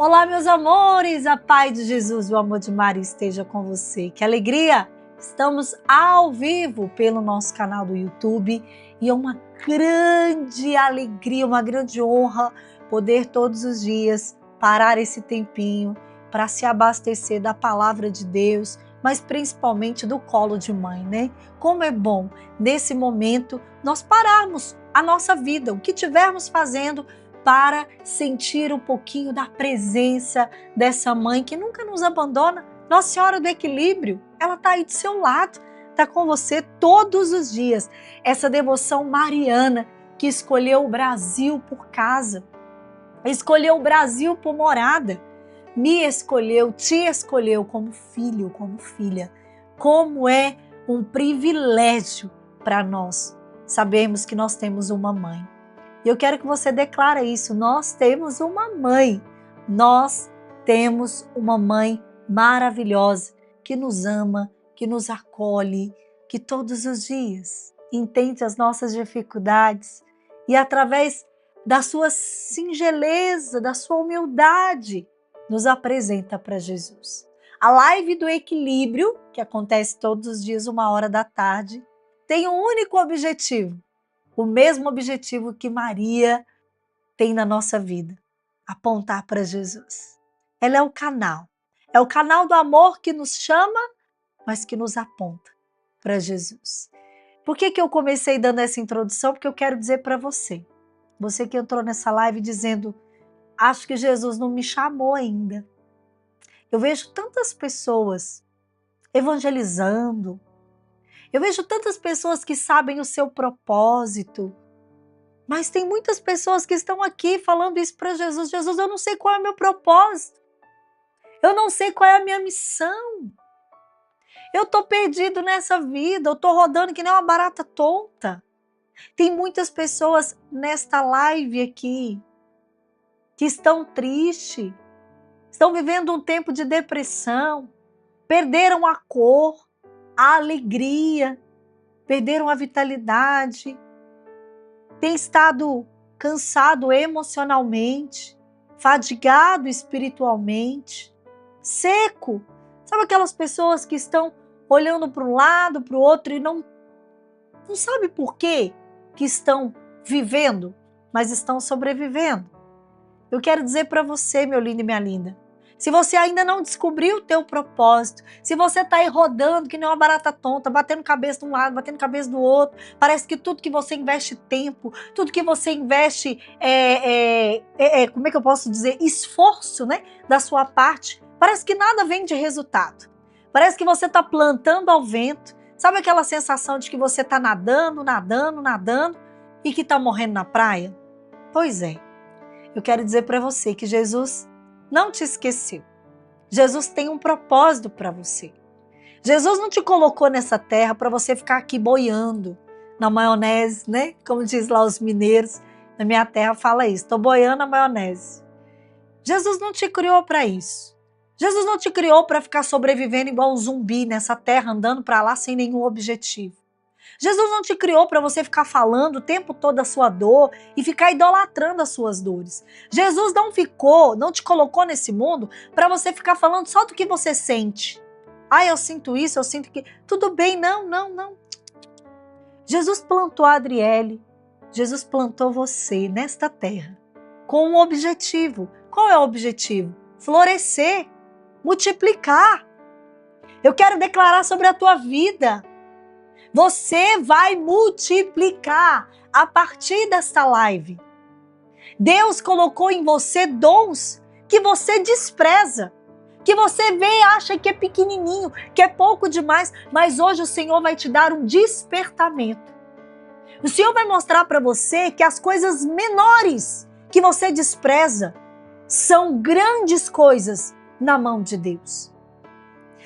Olá, meus amores, a paz de Jesus e o amor de Maria esteja com você. Que alegria! Estamos ao vivo pelo nosso canal do YouTube e é uma grande alegria, uma grande honra poder todos os dias parar esse tempinho para se abastecer da palavra de Deus, mas principalmente do colo de mãe, né? Como é bom, nesse momento, nós pararmos a nossa vida, o que estivermos fazendo, para sentir um pouquinho da presença dessa mãe que nunca nos abandona. Nossa Senhora do Equilíbrio, ela está aí do seu lado, está com você todos os dias. Essa devoção mariana que escolheu o Brasil por casa, escolheu o Brasil por morada, me escolheu, te escolheu como filho, como filha. Como é um privilégio para nós sabermos que nós temos uma mãe. E eu quero que você declare isso. Nós temos uma mãe. Nós temos uma mãe maravilhosa que nos ama, que nos acolhe, que todos os dias entende as nossas dificuldades e através da sua singeleza, da sua humildade, nos apresenta para Jesus. A live do equilíbrio, que acontece todos os dias, 13h, tem um único objetivo. O mesmo objetivo que Maria tem na nossa vida, apontar para Jesus. Ela é o canal do amor que nos chama, mas que nos aponta para Jesus. Por que eu comecei dando essa introdução? Porque eu quero dizer para você que entrou nessa live dizendo, acho que Jesus não me chamou ainda. Eu vejo tantas pessoas evangelizando, eu vejo tantas pessoas que sabem o seu propósito, mas tem muitas pessoas que estão aqui falando isso para Jesus. Jesus, eu não sei qual é o meu propósito. Eu não sei qual é a minha missão. Eu estou perdido nessa vida, eu estou rodando que nem uma barata tonta. Tem muitas pessoas nesta live aqui que estão tristes, estão vivendo um tempo de depressão, perderam a cor, a alegria, perderam a vitalidade, tem estado cansado emocionalmente, fadigado espiritualmente, seco. Sabe aquelas pessoas que estão olhando para um lado, para o outro e não sabe por quê que estão vivendo, mas estão sobrevivendo? Eu quero dizer para você, meu lindo e minha linda, se você ainda não descobriu o teu propósito, se você está aí rodando que nem uma barata tonta, batendo cabeça de um lado, batendo cabeça do outro, parece que tudo que você investe tempo, tudo que você investe, como é que eu posso dizer, esforço, né, da sua parte, parece que nada vem de resultado. Parece que você está plantando ao vento. Sabe aquela sensação de que você está nadando e que está morrendo na praia? Pois é, eu quero dizer para você que Jesus não te esqueceu. Jesus tem um propósito para você. Jesus não te colocou nessa terra para você ficar aqui boiando na maionese, né? Como diz lá os mineiros, na minha terra fala isso, estou boiando na maionese. Jesus não te criou para isso. Jesus não te criou para ficar sobrevivendo igual um zumbi nessa terra, andando para lá sem nenhum objetivo. Jesus não te criou para você ficar falando o tempo todo a sua dor e ficar idolatrando as suas dores. Jesus não te colocou nesse mundo para você ficar falando só do que você sente. Ah, eu sinto isso, eu sinto que... Tudo bem, não. Jesus plantou a Adriele, Jesus plantou você nesta terra com um objetivo. Qual é o objetivo? Florescer, multiplicar. Eu quero declarar sobre a tua vida. Você vai multiplicar a partir desta live. Deus colocou em você dons que você despreza, que você vê e acha que é pequenininho, que é pouco demais, mas hoje o Senhor vai te dar um despertamento. O Senhor vai mostrar para você que as coisas menores que você despreza são grandes coisas na mão de Deus.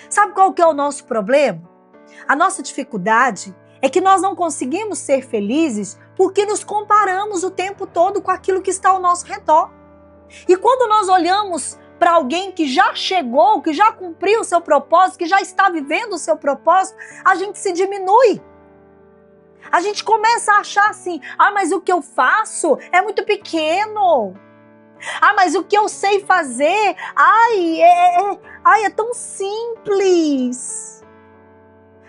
Sabe qual que é o nosso problema? A nossa dificuldade é que nós não conseguimos ser felizes porque nos comparamos o tempo todo com aquilo que está ao nosso redor. E quando nós olhamos para alguém que já chegou, que já cumpriu o seu propósito, que já está vivendo o seu propósito, a gente se diminui. A gente começa a achar assim, mas o que eu faço é muito pequeno. Ah, mas o que eu sei fazer? Ai, é tão simples.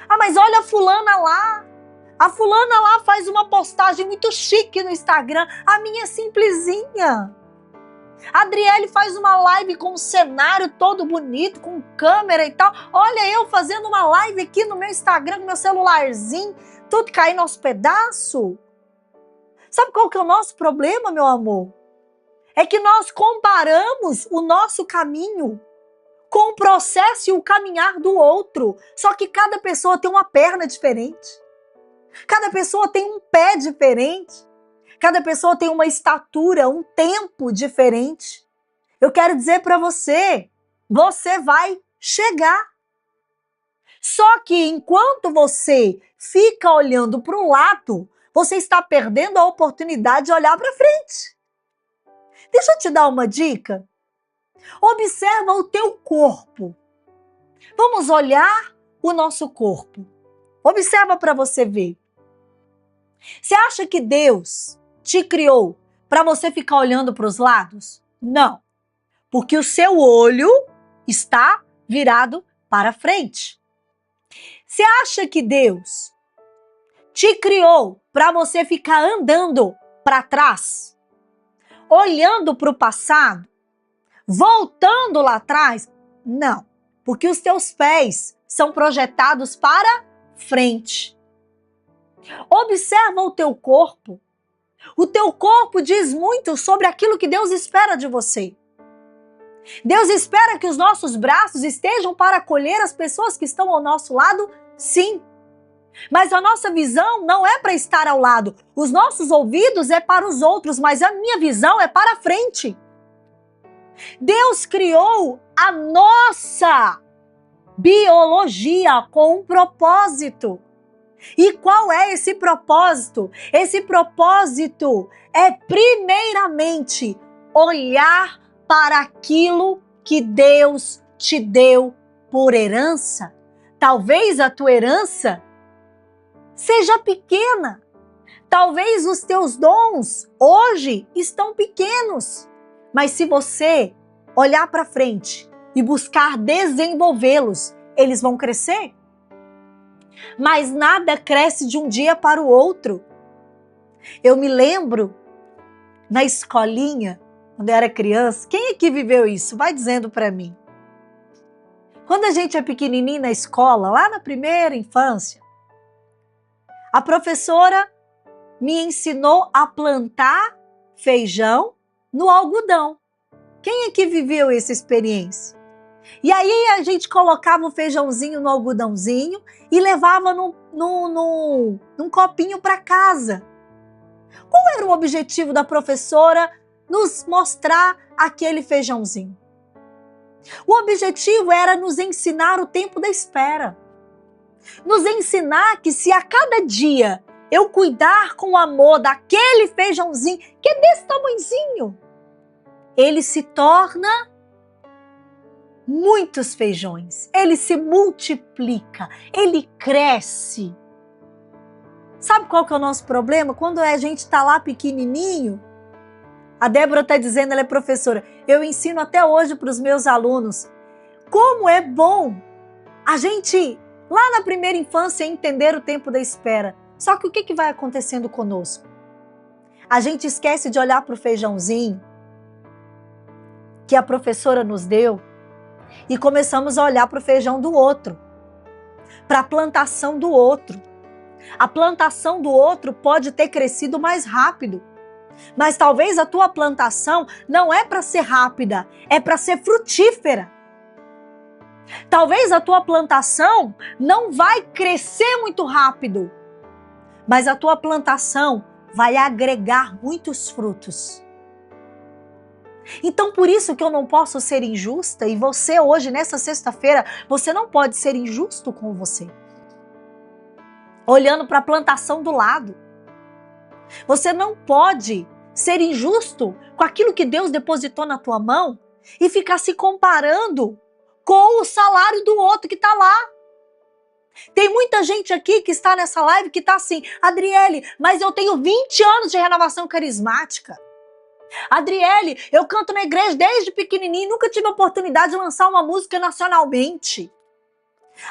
Ah, mas olha a fulana lá. A fulana lá faz uma postagem muito chique no Instagram. A minha é simplesinha. A Adriele faz uma live com um cenário todo bonito, com câmera e tal. Olha eu fazendo uma live aqui no meu Instagram, com meu celularzinho, tudo caindo aos pedaços. Sabe qual que é o nosso problema, meu amor? É que nós comparamos o nosso caminho com o processo e o caminhar do outro. Só que cada pessoa tem uma perna diferente. Cada pessoa tem um pé diferente. Cada pessoa tem uma estatura, um tempo diferente. Eu quero dizer para você, você vai chegar. Só que enquanto você fica olhando para o lado, você está perdendo a oportunidade de olhar para frente. Deixa eu te dar uma dica. Observa o teu corpo. Vamos olhar o nosso corpo. Observa para você ver. Você acha que Deus te criou para você ficar olhando para os lados? Não. Porque o seu olho está virado para frente. Você acha que Deus te criou para você ficar andando para trás? Olhando para o passado? Voltando lá atrás? Não. Porque os teus pés são projetados para frente. Observa o teu corpo. O teu corpo diz muito sobre aquilo que Deus espera de você. Deus espera que os nossos braços estejam para acolher as pessoas que estão ao nosso lado, sim. Mas a nossa visão não é para estar ao lado. Os nossos ouvidos é para os outros, mas a minha visão é para frente. Deus criou a nossa biologia com um propósito. E qual é esse propósito? Esse propósito é, primeiramente, olhar para aquilo que Deus te deu por herança. Talvez a tua herança seja pequena. Talvez os teus dons hoje estão pequenos. Mas se você olhar para frente e buscar desenvolvê-los, eles vão crescer. Mas nada cresce de um dia para o outro. Eu me lembro, na escolinha, quando eu era criança, quem aqui viveu isso? Vai dizendo para mim. Quando a gente é pequenininho na escola, lá na primeira infância, a professora me ensinou a plantar feijão no algodão. Quem aqui viveu essa experiência? E aí a gente colocava o feijãozinho no algodãozinho e levava num copinho para casa. Qual era o objetivo da professora nos mostrar aquele feijãozinho? O objetivo era nos ensinar o tempo da espera. Nos ensinar que se a cada dia eu cuidar com amor daquele feijãozinho, que é desse tamanhozinho, ele se torna muitos feijões, ele se multiplica, ele cresce. Sabe qual que é o nosso problema? Quando a gente está lá pequenininho, a Débora está dizendo, ela é professora, eu ensino até hoje para os meus alunos, como é bom a gente, lá na primeira infância, entender o tempo da espera. Só que o que vai acontecendo conosco? A gente esquece de olhar para o feijãozinho que a professora nos deu, e começamos a olhar para o feijão do outro, para a plantação do outro. A plantação do outro pode ter crescido mais rápido, mas talvez a tua plantação não é para ser rápida, é para ser frutífera. Talvez a tua plantação não vai crescer muito rápido, mas a tua plantação vai agregar muitos frutos. Então, por isso que eu não posso ser injusta, e você hoje, nessa sexta-feira, você não pode ser injusto com você. Olhando para a plantação do lado. Você não pode ser injusto com aquilo que Deus depositou na tua mão e ficar se comparando com o salário do outro que está lá. Tem muita gente aqui que está nessa live que está assim, Adriele, mas eu tenho 20 anos de renovação carismática. Adriele, eu canto na igreja desde pequenininho, nunca tive a oportunidade de lançar uma música nacionalmente.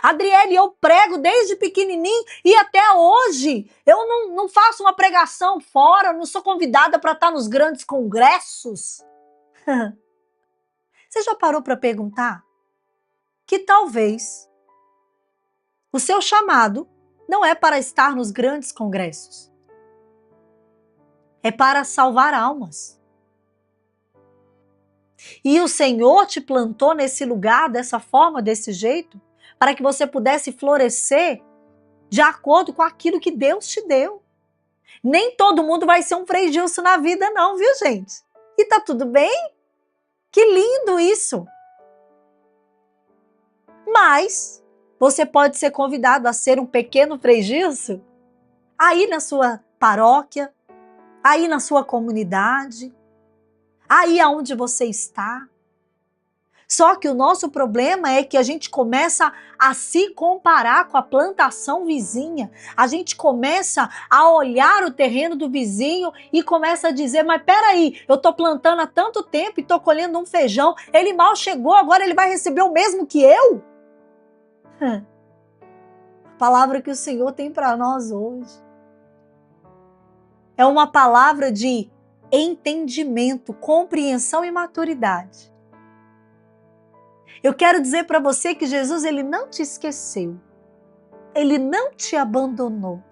Adriele, eu prego desde pequenininho e até hoje eu não faço uma pregação fora, não sou convidada para estar nos grandes congressos. Você já parou para perguntar que talvez o seu chamado não é para estar nos grandes congressos, é para salvar almas. E o Senhor te plantou nesse lugar, dessa forma, desse jeito, para que você pudesse florescer de acordo com aquilo que Deus te deu. Nem todo mundo vai ser um Frei Gilson na vida não, viu, gente? E tá tudo bem? Que lindo isso! Mas você pode ser convidado a ser um pequeno Frei Gilson aí na sua paróquia, aí na sua comunidade, aí aonde você está. Só que o nosso problema é que a gente começa a se comparar com a plantação vizinha. A gente começa a olhar o terreno do vizinho e começa a dizer, mas peraí, eu tô plantando há tanto tempo e tô colhendo um feijão, ele mal chegou, agora ele vai receber o mesmo que eu? A palavra que o Senhor tem para nós hoje é uma palavra de entendimento, compreensão e maturidade. Eu quero dizer para você que Jesus, ele não te esqueceu. Ele não te abandonou.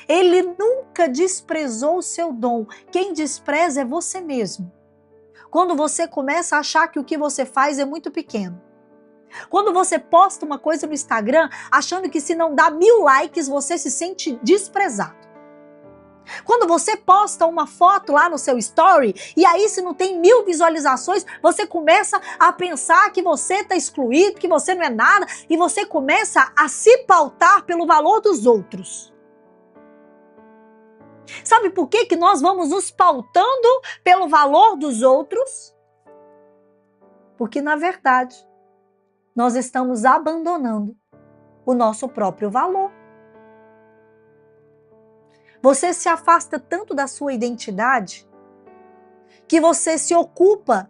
Ele nunca desprezou o seu dom. Quem despreza é você mesmo. Quando você começa a achar que o que você faz é muito pequeno. Quando você posta uma coisa no Instagram, achando que se não dá 1000 likes, você se sente desprezado. Quando você posta uma foto lá no seu story, e aí se não tem 1000 visualizações, você começa a pensar que você está excluído, que você não é nada, e você começa a se pautar pelo valor dos outros. Sabe por que nós vamos nos pautando pelo valor dos outros? Porque, na verdade, nós estamos abandonando o nosso próprio valor. Você se afasta tanto da sua identidade que você se ocupa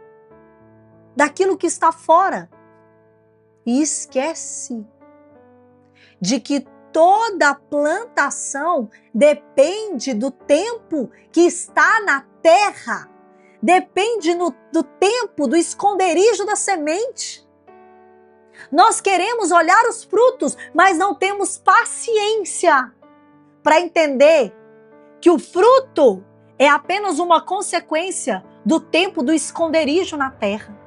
daquilo que está fora e esquece de que toda plantação depende do tempo que está na terra, depende do tempo do esconderijo da semente. Nós queremos olhar os frutos, mas não temos paciência para entender que o fruto é apenas uma consequência do tempo do esconderijo na terra.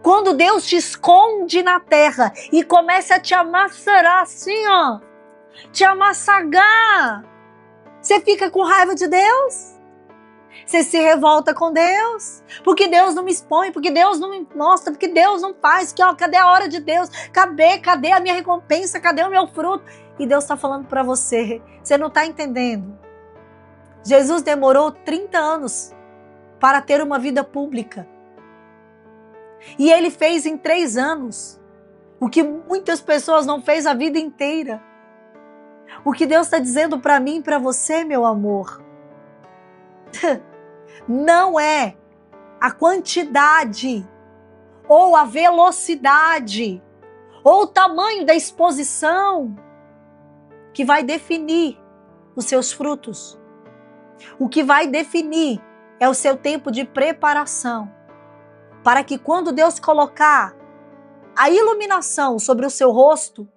Quando Deus te esconde na terra e começa a te amassarar assim, ó, te amassagar, você fica com raiva de Deus? Você se revolta com Deus? Porque Deus não me expõe, porque Deus não me mostra, porque Deus não faz, que, ó, cadê a hora de Deus? Cadê a minha recompensa? Cadê o meu fruto? E Deus está falando para você, você não está entendendo. Jesus demorou 30 anos para ter uma vida pública. E ele fez em 3 anos o que muitas pessoas não fez a vida inteira. O que Deus está dizendo para mim e para você, meu amor, não é a quantidade, ou a velocidade, ou o tamanho da exposição que vai definir os seus frutos. O que vai definir é o seu tempo de preparação, para que quando Deus colocar a iluminação sobre o seu rosto,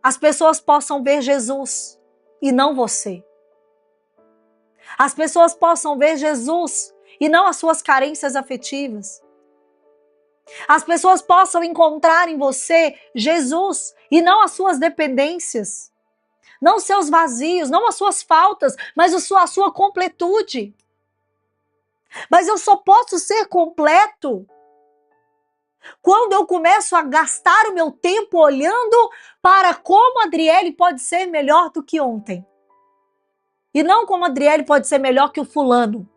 as pessoas possam ver Jesus e não você. As pessoas possam ver Jesus e não as suas carências afetivas. As pessoas possam encontrar em você Jesus e não as suas dependências. Não os seus vazios, não as suas faltas, mas a sua completude. Mas eu só posso ser completo quando eu começo a gastar o meu tempo olhando para como a Adriele pode ser melhor do que ontem. E não como a Adriele pode ser melhor que o fulano.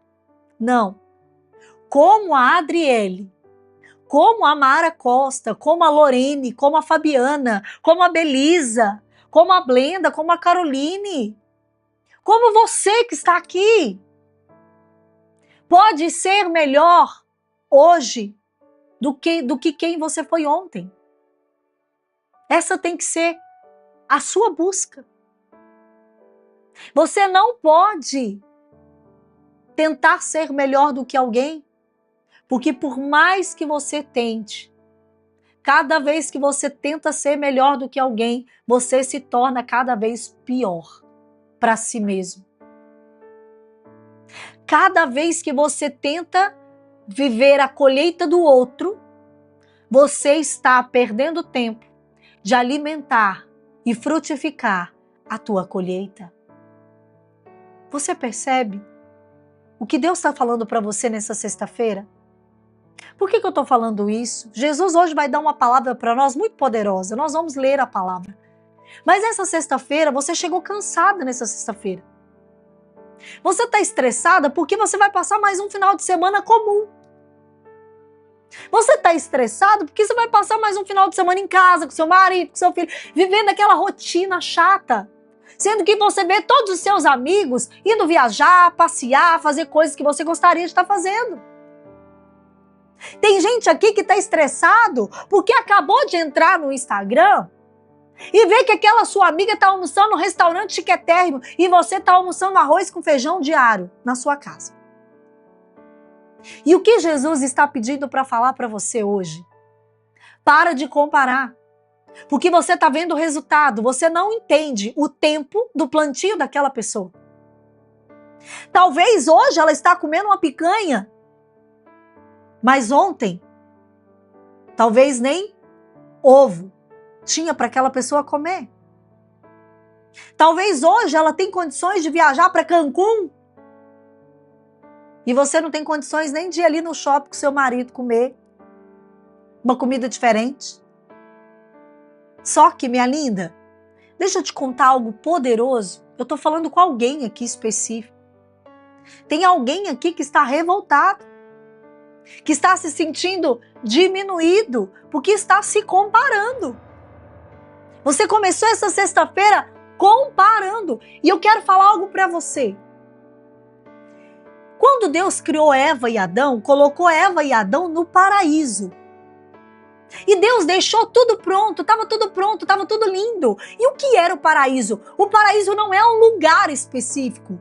Não. Como a Adriele, como a Mara Costa, como a Lorene, como a Fabiana, como a Belisa, como a Blenda, como a Caroline, como você que está aqui. pode ser melhor hoje do que quem você foi ontem. Essa tem que ser a sua busca. Você não pode tentar ser melhor do que alguém, porque por mais que você tente, cada vez que você tenta ser melhor do que alguém, você se torna cada vez pior para si mesmo. Cada vez que você tenta viver a colheita do outro, você está perdendo tempo de alimentar e frutificar a tua colheita. Você percebe o que Deus está falando para você nessa sexta-feira? Por que eu estou falando isso? Jesus hoje vai dar uma palavra para nós muito poderosa. Nós vamos ler a palavra. Mas essa sexta-feira, você chegou cansada nessa sexta-feira. Você está estressada porque você vai passar mais um final de semana comum. Você está estressado porque você vai passar mais um final de semana em casa, com seu marido, com seu filho, vivendo aquela rotina chata. Sendo que você vê todos os seus amigos indo viajar, passear, fazer coisas que você gostaria de estar fazendo. Tem gente aqui que está estressado porque acabou de entrar no Instagram e vê que aquela sua amiga está almoçando no restaurante chiquetérrimo e você está almoçando arroz com feijão diário na sua casa. E o que Jesus está pedindo para falar para você hoje? Para de comparar. Porque você está vendo o resultado, você não entende o tempo do plantio daquela pessoa. Talvez hoje ela está comendo uma picanha, mas ontem, talvez nem ovo tinha para aquela pessoa comer. Talvez hoje ela tem condições de viajar para Cancún e você não tem condições nem de ir ali no shopping com seu marido comer uma comida diferente. Só que, minha linda, deixa eu te contar algo poderoso. Eu estou falando com alguém aqui específico. Tem alguém aqui que está revoltado, que está se sentindo diminuído, porque está se comparando. Você começou essa sexta-feira comparando. E eu quero falar algo para você. Quando Deus criou Eva e Adão, colocou Eva e Adão no paraíso. E Deus deixou tudo pronto, estava tudo lindo. E o que era o paraíso? O paraíso não é um lugar específico.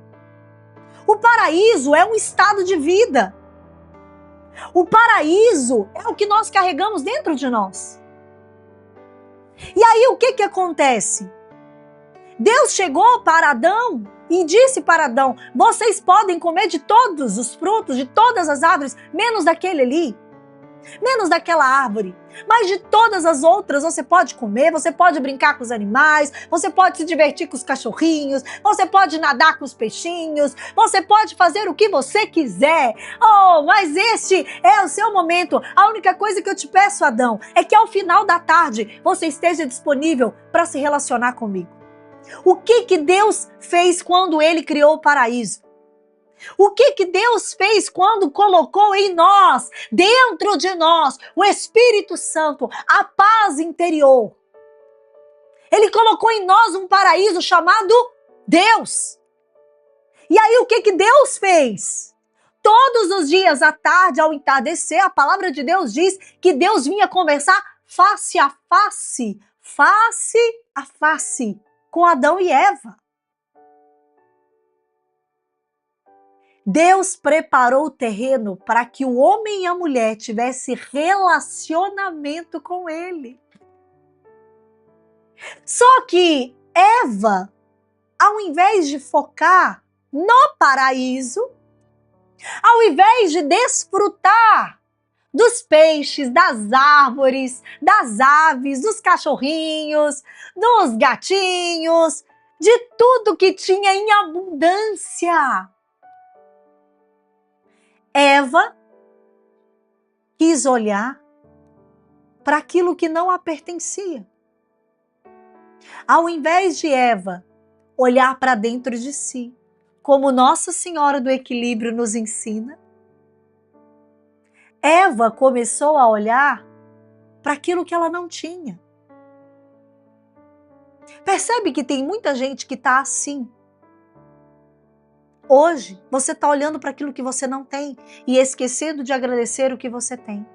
O paraíso é um estado de vida. O paraíso é o que nós carregamos dentro de nós. E aí o que acontece? Deus chegou para Adão e disse para Adão: vocês podem comer de todos os frutos, de todas as árvores, menos daquele ali. Menos daquela árvore, mas de todas as outras você pode comer, você pode brincar com os animais, você pode se divertir com os cachorrinhos, você pode nadar com os peixinhos, você pode fazer o que você quiser. Oh, mas este é o seu momento. A única coisa que eu te peço, Adão, é que ao final da tarde você esteja disponível para se relacionar comigo. O que Deus fez quando Ele criou o paraíso? O que Deus fez quando colocou em nós, dentro de nós, o Espírito Santo, a paz interior? Ele colocou em nós um paraíso chamado Deus. E aí o que Deus fez? Todos os dias à tarde, ao entardecer, a palavra de Deus diz que Deus vinha conversar face a face com Adão e Eva. Deus preparou o terreno para que o homem e a mulher tivessem relacionamento com Ele. Só que Eva, ao invés de focar no paraíso, ao invés de desfrutar dos peixes, das árvores, das aves, dos cachorrinhos, dos gatinhos, de tudo que tinha em abundância, Eva quis olhar para aquilo que não a pertencia. Ao invés de Eva olhar para dentro de si, como Nossa Senhora do Equilíbrio nos ensina, Eva começou a olhar para aquilo que ela não tinha. Percebe que tem muita gente que está assim, Hoje, você está olhando para aquilo que você não tem e esquecendo de agradecer o que você tem.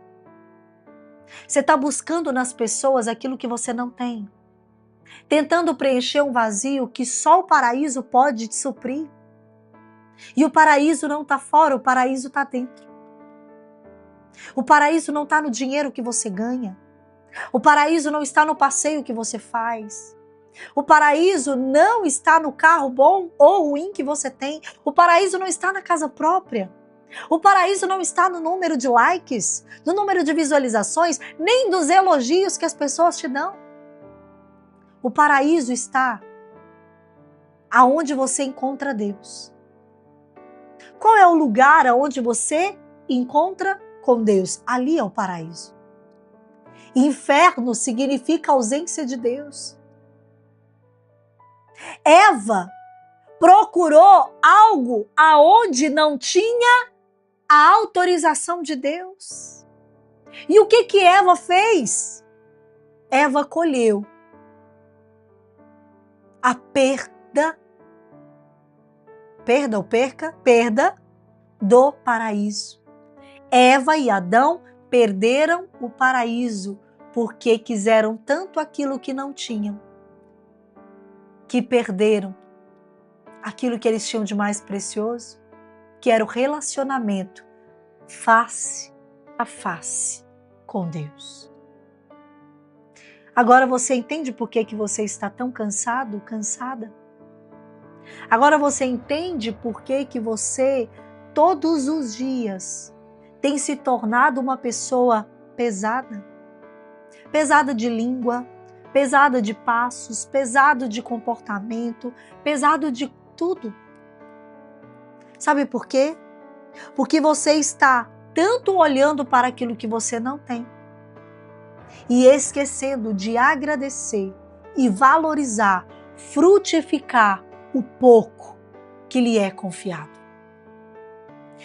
Você está buscando nas pessoas aquilo que você não tem, tentando preencher um vazio que só o paraíso pode te suprir. E o paraíso não está fora, o paraíso está dentro. O paraíso não está no dinheiro que você ganha. O paraíso não está no passeio que você faz. O paraíso não está no carro bom ou ruim que você tem. O paraíso não está na casa própria. O paraíso não está no número de likes, no número de visualizações, nem dos elogios que as pessoas te dão. O paraíso está aonde você encontra Deus. Qual é o lugar aonde você encontra com Deus? Ali é o paraíso. Inferno significa ausência de Deus. Eva procurou algo aonde não tinha a autorização de Deus. E o que Eva fez? Eva colheu a perda do paraíso. Eva e Adão perderam o paraíso porque quiseram tanto aquilo que não tinham, que perderam aquilo que eles tinham de mais precioso, que era o relacionamento face a face com Deus. Agora você entende por que você está tão cansado, cansada? Agora você entende por que você, todos os dias, tem se tornado uma pessoa pesada? Pesada de língua, pesada de passos, pesado de comportamento, pesado de tudo. Sabe por quê? Porque você está tanto olhando para aquilo que você não tem e esquecendo de agradecer e valorizar, frutificar o pouco que lhe é confiado.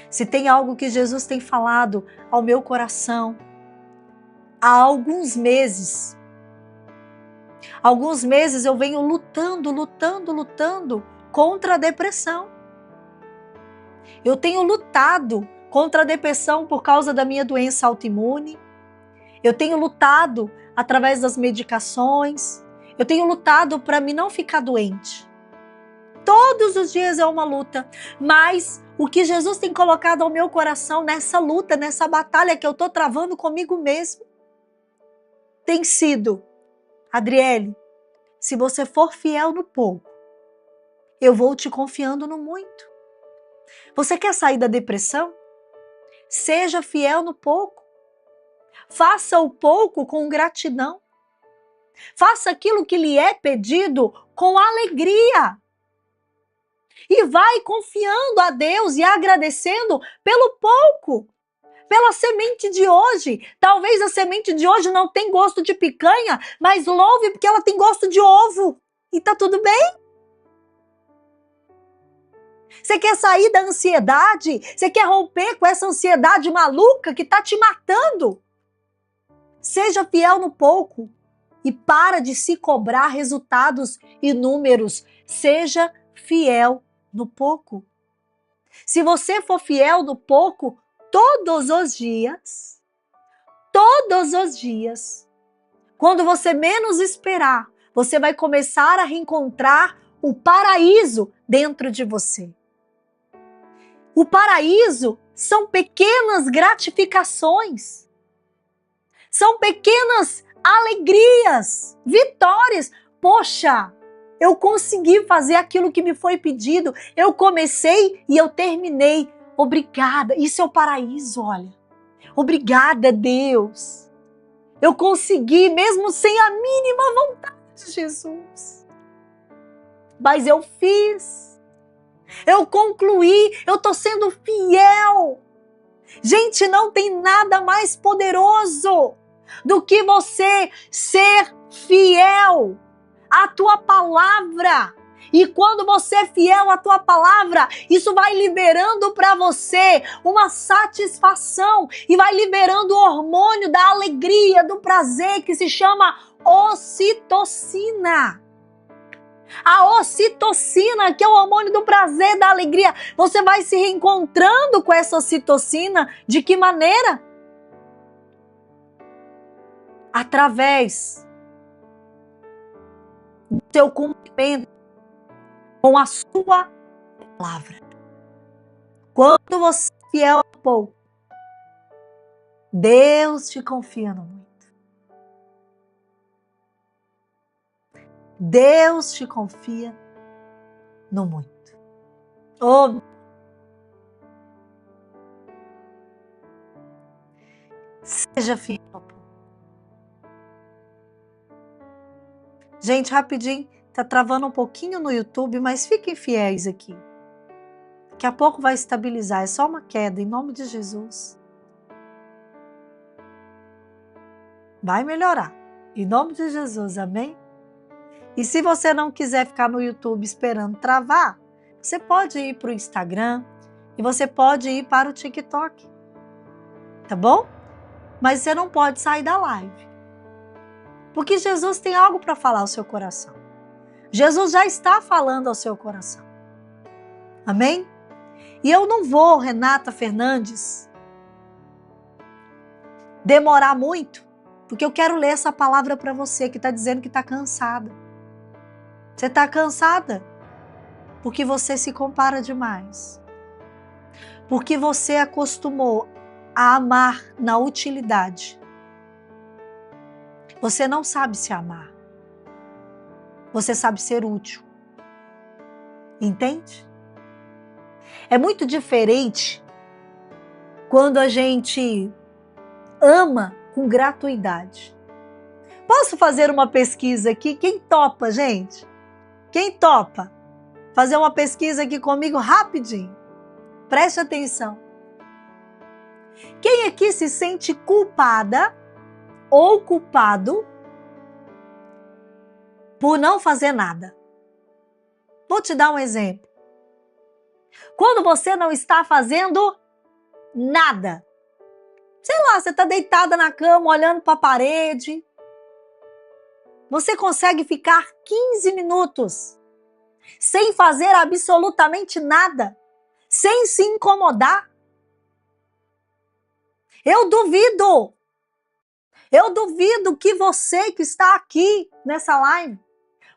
Se tem algo que Jesus tem falado ao meu coração há alguns meses eu venho lutando contra a depressão. Eu tenho lutado contra a depressão por causa da minha doença autoimune. Eu tenho lutado através das medicações. Eu tenho lutado para mim não ficar doente. Todos os dias é uma luta, mas o que Jesus tem colocado ao meu coração nessa luta, nessa batalha que eu estou travando comigo mesmo, tem sido: Adriele, se você for fiel no pouco, eu vou te confiando no muito. Você quer sair da depressão? Seja fiel no pouco. Faça o pouco com gratidão. Faça aquilo que lhe é pedido com alegria. E vai confiando a Deus e agradecendo pelo pouco, pela semente de hoje. Talvez a semente de hoje não tenha gosto de picanha, mas louve porque ela tem gosto de ovo. E tá tudo bem. Você quer sair da ansiedade? Você quer romper com essa ansiedade maluca que tá te matando? Seja fiel no pouco e para de se cobrar resultados e números. Seja fiel no pouco. Se você for fiel no pouco, todos os dias, quando você menos esperar, você vai começar a reencontrar o paraíso dentro de você. O paraíso são pequenas gratificações, são pequenas alegrias, vitórias. Poxa, eu consegui fazer aquilo que me foi pedido, eu comecei e eu terminei. Obrigada, isso é o paraíso, olha. Obrigada, Deus. Eu consegui mesmo sem a mínima vontade, Jesus. Mas eu fiz. Eu concluí, eu estou sendo fiel. Gente, não tem nada mais poderoso do que você ser fiel à tua palavra. E quando você é fiel à tua palavra, isso vai liberando para você uma satisfação e vai liberando o hormônio da alegria, do prazer, que se chama ocitocina. A ocitocina, que é o hormônio do prazer, da alegria. Você vai se reencontrando com essa ocitocina. De que maneira? Através do seu cumprimento com a sua palavra. Quando você é fiel a pouco, Deus te confia no muito. Deus te confia no muito. Oh, seja fiel a pouco. Gente, rapidinho, tá travando um pouquinho no YouTube, mas fiquem fiéis aqui. Daqui a pouco vai estabilizar, é só uma queda, em nome de Jesus. Vai melhorar, em nome de Jesus, amém? E se você não quiser ficar no YouTube esperando travar, você pode ir para o Instagram e você pode ir para o TikTok, tá bom? Mas você não pode sair da live. Porque Jesus tem algo para falar ao seu coração. Jesus já está falando ao seu coração. Amém? E eu não vou, Renata Fernandes, demorar muito, porque eu quero ler essa palavra para você que está dizendo que está cansada. Você está cansada porque você se compara demais. Porque você acostumou a amar na utilidade. Você não sabe se amar. Você sabe ser útil. Entende? É muito diferente quando a gente ama com gratuidade. Posso fazer uma pesquisa aqui? Quem topa, gente? Quem topa? Fazer uma pesquisa aqui comigo rapidinho. Preste atenção. Quem aqui se sente culpada ou culpado por não fazer nada? Vou te dar um exemplo. Quando você não está fazendo nada, sei lá, você está deitada na cama olhando para a parede, você consegue ficar 15 minutos sem fazer absolutamente nada, sem se incomodar? Eu duvido que você que está aqui nessa live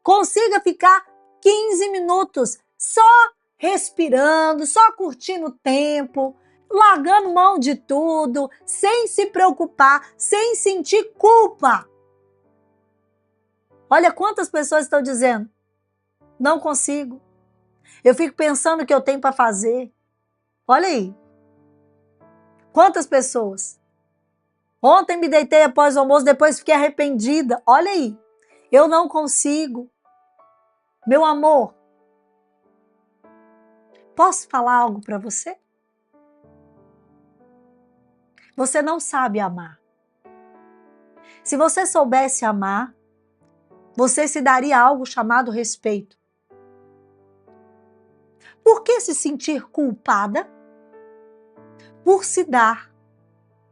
consiga ficar 15 minutos só respirando, só curtindo o tempo, largando mão de tudo, sem se preocupar, sem sentir culpa. Olha quantas pessoas estão dizendo, não consigo. Eu fico pensando o que eu tenho para fazer. Olha aí. Quantas pessoas? Ontem me deitei após o almoço, depois fiquei arrependida. Olha aí. Eu não consigo. Meu amor, posso falar algo para você? Você não sabe amar. Se você soubesse amar, você se daria algo chamado respeito. Por que se sentir culpada por se dar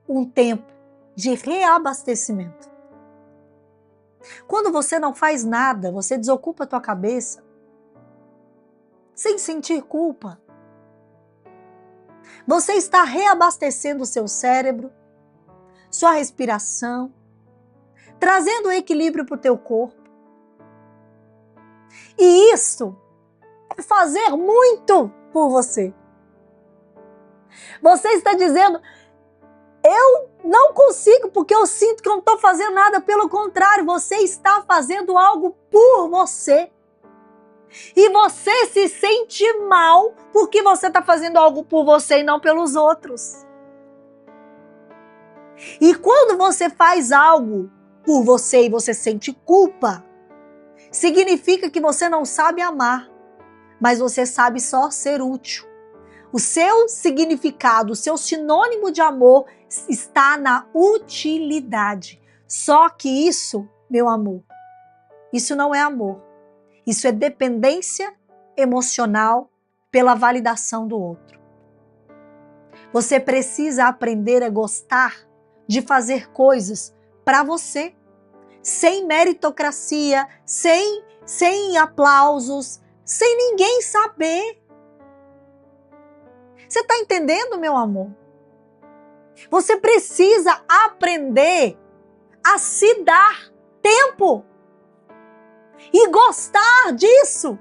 um tempo de reabastecimento? Quando você não faz nada, você desocupa a tua cabeça sem sentir culpa. Você está reabastecendo o seu cérebro, sua respiração, trazendo o equilíbrio para o teu corpo. E isso é fazer muito por você. Você está dizendo, eu não consigo porque eu sinto que eu não estou fazendo nada. Pelo contrário, você está fazendo algo por você. E você se sente mal porque você está fazendo algo por você e não pelos outros. E quando você faz algo por você e você sente culpa, significa que você não sabe amar, mas você sabe só ser útil. O seu significado, o seu sinônimo de amor está na utilidade. Só que isso, meu amor, isso não é amor. Isso é dependência emocional pela validação do outro. Você precisa aprender a gostar de fazer coisas para você, sem meritocracia, sem sem aplausos, sem ninguém saber. Você está entendendo, meu amor? Você precisa aprender a se dar tempo e gostar disso.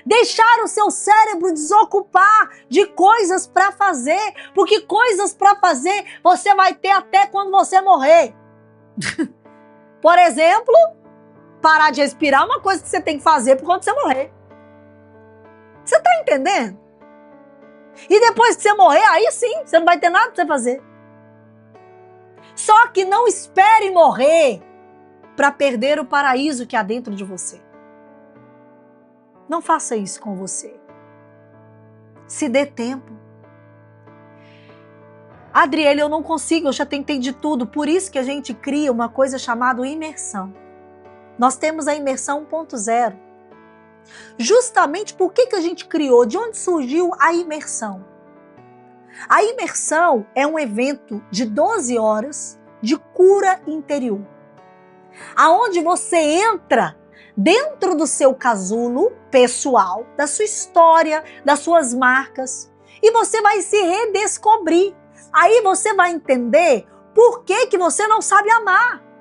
Deixar o seu cérebro desocupar de coisas para fazer, porque coisas para fazer você vai ter até quando você morrer. Por exemplo, parar de respirar é uma coisa que você tem que fazer por quando você morrer. Você está entendendo? E depois que você morrer, aí sim, você não vai ter nada para você fazer. Só que não espere morrer para perder o paraíso que há dentro de você. Não faça isso com você. Se dê tempo. Adriele, eu não consigo, eu já tentei de tudo. Por isso que a gente cria uma coisa chamada imersão. Nós temos a imersão 1.0. Justamente por que a gente criou? De onde surgiu a imersão? A imersão é um evento de 12 horas de cura interior. Aonde você entra dentro do seu casulo pessoal, da sua história, das suas marcas, e você vai se redescobrir. Aí você vai entender por que você não sabe amar.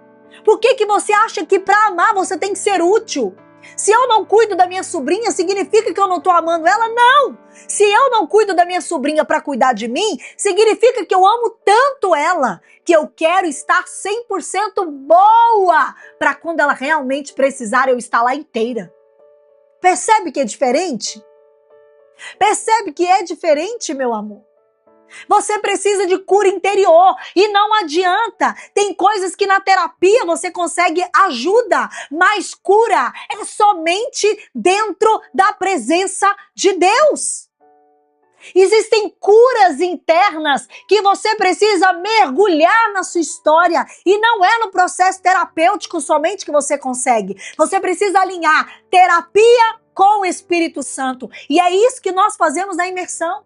Por que você acha que para amar você tem que ser útil? Se eu não cuido da minha sobrinha, significa que eu não estou amando ela? Não! Se eu não cuido da minha sobrinha para cuidar de mim, significa que eu amo tanto ela, que eu quero estar 100% boa para quando ela realmente precisar eu estar lá inteira. Percebe que é diferente? Percebe que é diferente, meu amor? Você precisa de cura interior e não adianta. Tem coisas que na terapia você consegue ajuda, mas cura é somente dentro da presença de Deus. Existem curas internas que você precisa mergulhar na sua história e não é no processo terapêutico somente que você consegue. Você precisa alinhar terapia com o Espírito Santo e é isso que nós fazemos na imersão.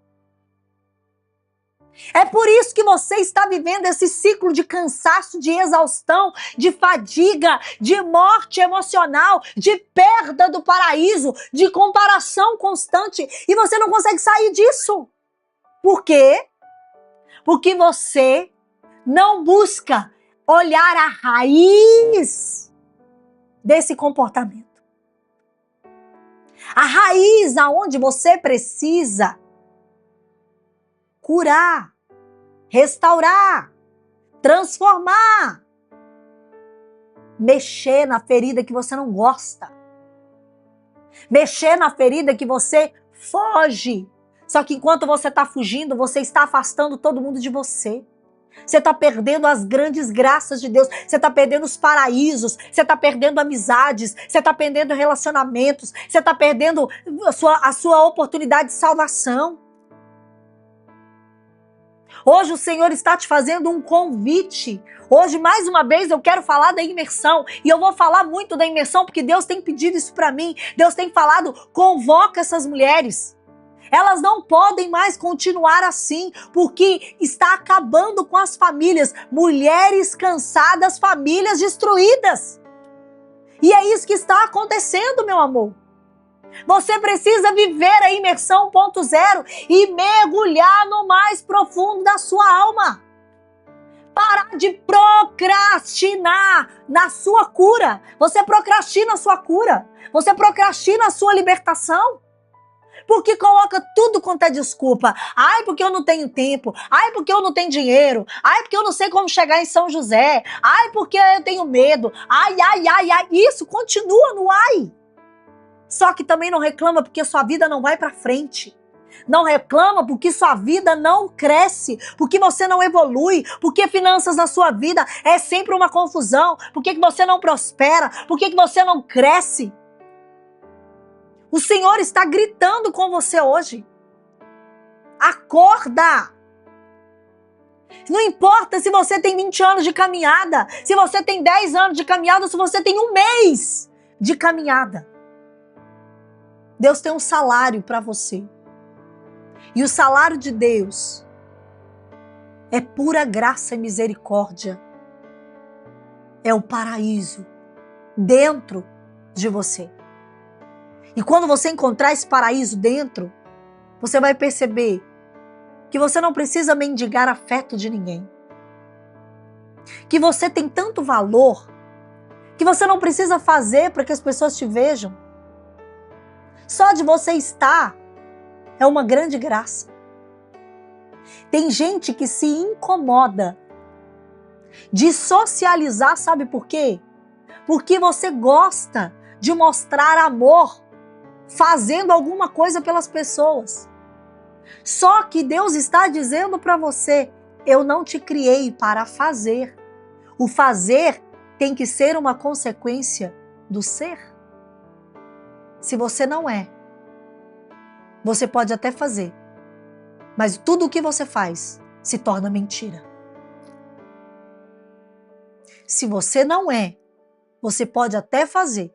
É por isso que você está vivendo esse ciclo de cansaço, de exaustão, de fadiga, de morte emocional, de perda do paraíso, de comparação constante e você não consegue sair disso. Por quê? Porque você não busca olhar a raiz desse comportamento. A raiz aonde você precisa curar, restaurar, transformar, mexer na ferida que você não gosta, mexer na ferida que você foge. Só que enquanto você está fugindo, você está afastando todo mundo de você. Você está perdendo as grandes graças de Deus, você está perdendo os paraísos, você está perdendo amizades, você está perdendo relacionamentos, você está perdendo a sua oportunidade de salvação. Hoje o Senhor está te fazendo um convite. Hoje, mais uma vez, eu quero falar da imersão. E eu vou falar muito da imersão porque Deus tem pedido isso para mim. Deus tem falado, convoca essas mulheres. Elas não podem mais continuar assim, porque está acabando com as famílias. Mulheres cansadas, famílias destruídas. E é isso que está acontecendo, meu amor. Você precisa viver a imersão 1.0 e mergulhar no mais profundo da sua alma. Parar de procrastinar na sua cura. Você procrastina a sua cura. Você procrastina a sua libertação. Porque coloca tudo quanto é desculpa. Ai, porque eu não tenho tempo. Ai, porque eu não tenho dinheiro. Ai, porque eu não sei como chegar em São José. Ai, porque eu tenho medo. Ai. Isso continua no ai. Só que também não reclama porque sua vida não vai para frente. Não reclama porque sua vida não cresce, porque você não evolui, porque finanças na sua vida é sempre uma confusão, porque você não prospera, porque você não cresce. O Senhor está gritando com você hoje. Acorda! Não importa se você tem 20 anos de caminhada, se você tem 10 anos de caminhada, se você tem um mês de caminhada. Deus tem um salário para você. E o salário de Deus é pura graça e misericórdia. É o paraíso dentro de você. E quando você encontrar esse paraíso dentro, você vai perceber que você não precisa mendigar afeto de ninguém. Que você tem tanto valor que você não precisa fazer para que as pessoas te vejam. Só de você estar é uma grande graça. Tem gente que se incomoda de socializar, sabe por quê? Porque você gosta de mostrar amor fazendo alguma coisa pelas pessoas. Só que Deus está dizendo para você, eu não te criei para fazer. O fazer tem que ser uma consequência do ser. Se você não é, você pode até fazer, mas tudo o que você faz se torna mentira. Se você não é, você pode até fazer,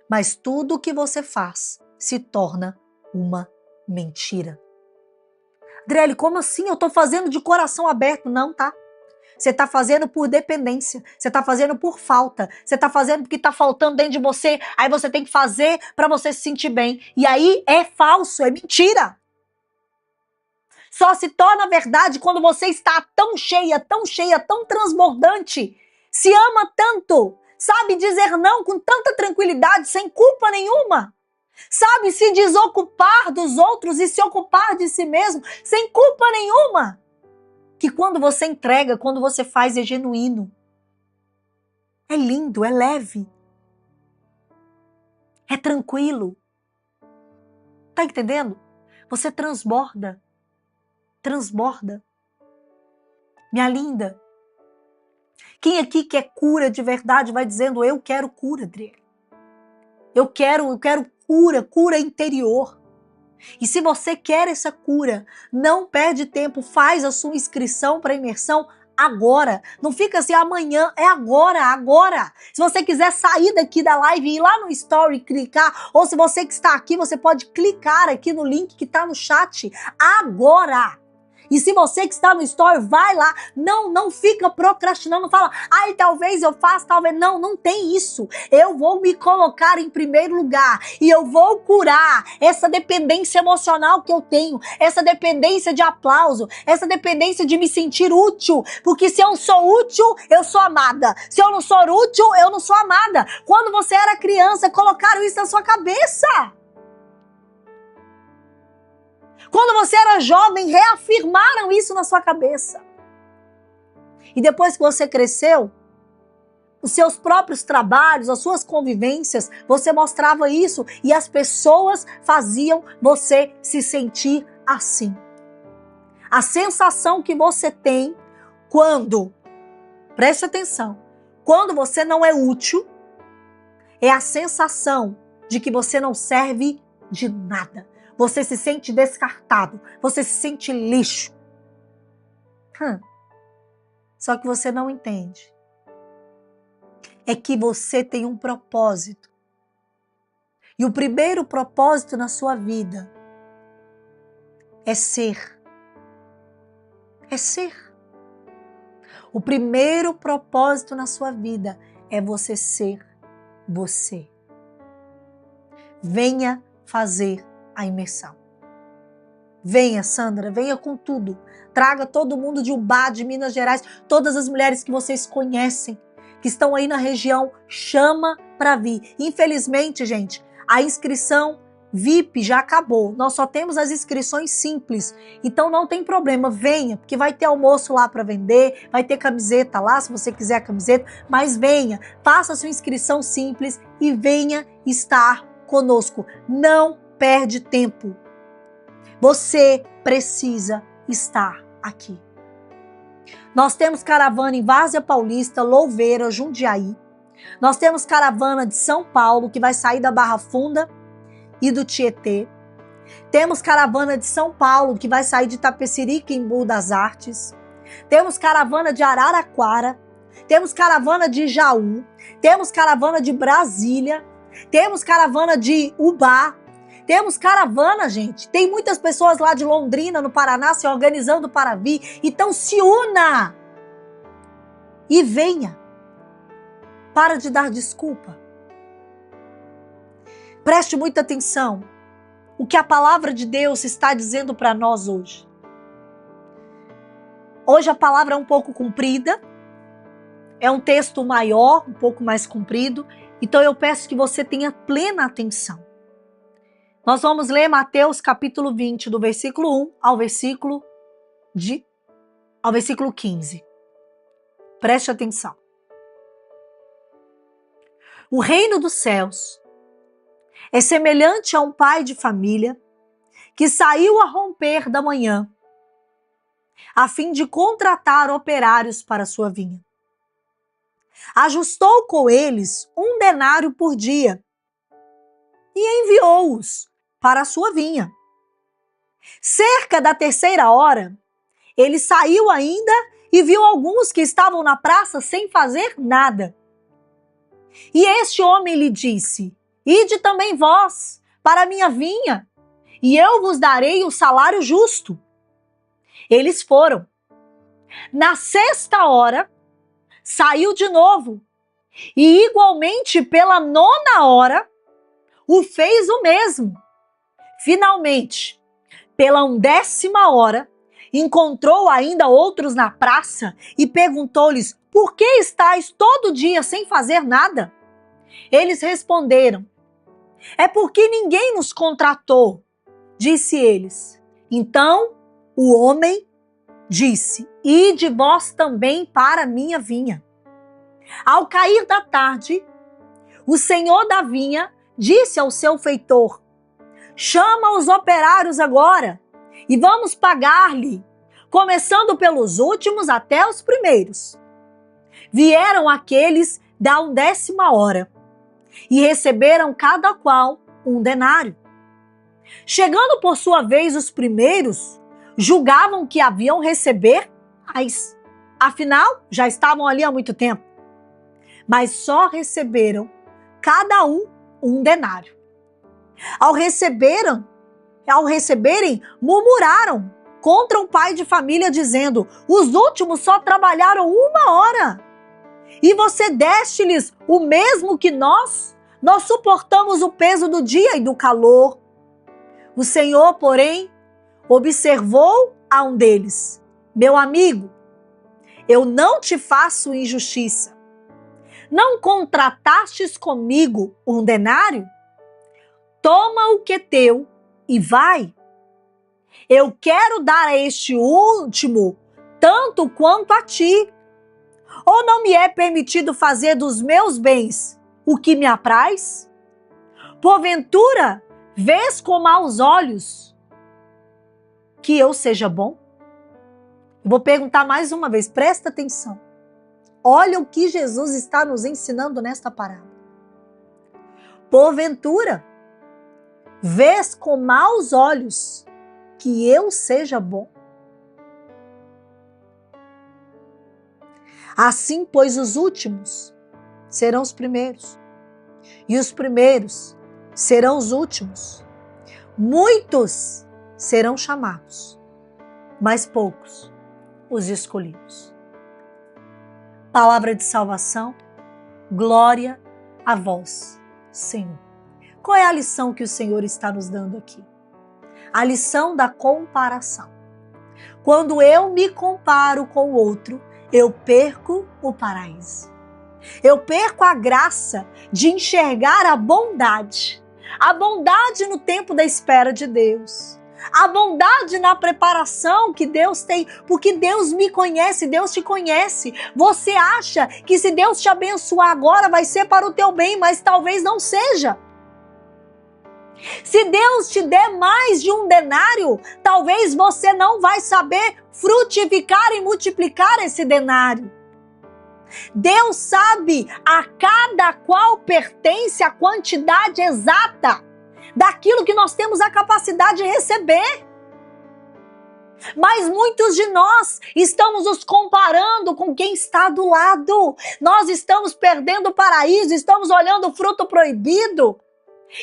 mas tudo o que você faz se torna uma mentira. Adriele, como assim? Eu estou fazendo de coração aberto. Não, tá? Você está fazendo por dependência, você está fazendo por falta, você está fazendo porque está faltando dentro de você, aí você tem que fazer para você se sentir bem. E aí é falso, é mentira. Só se torna verdade quando você está tão cheia, tão transbordante, se ama tanto, sabe dizer não com tanta tranquilidade, sem culpa nenhuma. Sabe se desocupar dos outros e se ocupar de si mesmo, sem culpa nenhuma. Que quando você entrega, quando você faz, é genuíno. É lindo, é leve. É tranquilo. Tá entendendo? Você transborda. Transborda. Minha linda. Quem aqui quer cura de verdade vai dizendo, eu quero cura, Adriele. Eu quero cura interior. E se você quer essa cura, não perde tempo, faz a sua inscrição para a imersão agora. Não fica assim amanhã, é agora. Se você quiser sair daqui da live e ir lá no story e clicar, ou se você que está aqui, você pode clicar aqui no link que está no chat agora. E se você que está no story, vai lá, não fica procrastinando, não fala, ai, talvez eu faça, talvez não tem isso. Eu vou me colocar em primeiro lugar e eu vou curar essa dependência emocional que eu tenho, essa dependência de aplauso, essa dependência de me sentir útil, porque se eu sou útil, eu sou amada. Se eu não sou útil, eu não sou amada. Quando você era criança, colocaram isso na sua cabeça. Quando você era jovem, reafirmaram isso na sua cabeça. E depois que você cresceu, os seus próprios trabalhos, as suas convivências, você mostrava isso e as pessoas faziam você se sentir assim. A sensação que você tem quando, preste atenção, quando você não é útil, é a sensação de que você não serve de nada. Você se sente descartado, você se sente lixo. Só que você não entende. É que você tem um propósito. E o primeiro propósito na sua vida é ser. É ser. O primeiro propósito na sua vida é você ser você. Venha fazer a imersão. Venha, Sandra, venha com tudo. Traga todo mundo de Ubá, de Minas Gerais, todas as mulheres que vocês conhecem, que estão aí na região, chama para vir. Infelizmente, gente, a inscrição VIP já acabou. Nós só temos as inscrições simples. Então não tem problema, venha, porque vai ter almoço lá para vender, vai ter camiseta lá, se você quiser a camiseta, mas venha, faça a sua inscrição simples e venha estar conosco. Não perde tempo. Você precisa estar aqui. Nós temos caravana em Várzea Paulista, Louveira, Jundiaí. Nós temos caravana de São Paulo, que vai sair da Barra Funda e do Tietê. Temos caravana de São Paulo, que vai sair de Itapecerica, Embu das Artes. Temos caravana de Araraquara. Temos caravana de Jaú. Temos caravana de Brasília. Temos caravana de Ubá. Temos caravana, gente. Tem muitas pessoas lá de Londrina, no Paraná, se organizando para vir. Então se una e venha. Para de dar desculpa. Preste muita atenção. O que a palavra de Deus está dizendo para nós hoje. Hoje a palavra é um pouco comprida. É um texto maior, um pouco mais comprido. Então eu peço que você tenha plena atenção. Nós vamos ler Mateus capítulo 20, do versículo 1 ao versículo 15. Preste atenção. O reino dos céus é semelhante a um pai de família que saiu a romper da manhã, a fim de contratar operários para sua vinha. Ajustou com eles 1 denário por dia e enviou-os para a sua vinha. Cerca da 3ª hora, ele saiu ainda e viu alguns que estavam na praça sem fazer nada. E este homem lhe disse: ide também vós para a minha vinha, e eu vos darei o salário justo. Eles foram. Na 6ª hora, saiu de novo, e igualmente pela 9ª hora, o fez o mesmo. Finalmente, pela 10ª hora, encontrou ainda outros na praça e perguntou-lhes: por que estáis todo dia sem fazer nada? Eles responderam: é porque ninguém nos contratou, disse eles. Então o homem disse: ide vós também para a minha vinha. Ao cair da tarde, o senhor da vinha disse ao seu feitor: chama os operários agora e vamos pagar-lhe, começando pelos últimos até os primeiros. Vieram aqueles da 10ª hora e receberam cada qual 1 denário. Chegando por sua vez os primeiros, julgavam que haviam receber mais. Afinal, já estavam ali há muito tempo. Mas só receberam cada um 1 denário. Ao receberem, murmuraram contra o pai de família, dizendo: os últimos só trabalharam 1 hora. E você deste-lhes o mesmo que nós? Nós suportamos o peso do dia e do calor. O Senhor, porém, observou a um deles: meu amigo, eu não te faço injustiça. Não contratastes comigo 1 denário? Toma o que é teu e vai. Eu quero dar a este último tanto quanto a ti. Ou não me é permitido fazer dos meus bens o que me apraz? Porventura, vês com maus olhos que eu seja bom? Eu vou perguntar mais uma vez, presta atenção. Olha o que Jesus está nos ensinando nesta parábola. Porventura, vês com maus olhos que eu seja bom? Assim, pois, os últimos serão os primeiros, e os primeiros serão os últimos. Muitos serão chamados, mas poucos os escolhidos. Palavra de salvação, glória a vós, Senhor. Qual é a lição que o Senhor está nos dando aqui? A lição da comparação. Quando eu me comparo com o outro, eu perco o paraíso. Eu perco a graça de enxergar a bondade no tempo da espera de Deus, a bondade na preparação que Deus tem, porque Deus me conhece, Deus te conhece. Você acha que se Deus te abençoar agora vai ser para o teu bem, mas talvez não seja. Se Deus te der mais de 1 denário, talvez você não vai saber frutificar e multiplicar esse denário. Deus sabe a cada qual pertence a quantidade exata daquilo que nós temos a capacidade de receber. Mas muitos de nós estamos nos comparando com quem está do lado. Nós estamos perdendo o paraíso, estamos olhando o fruto proibido.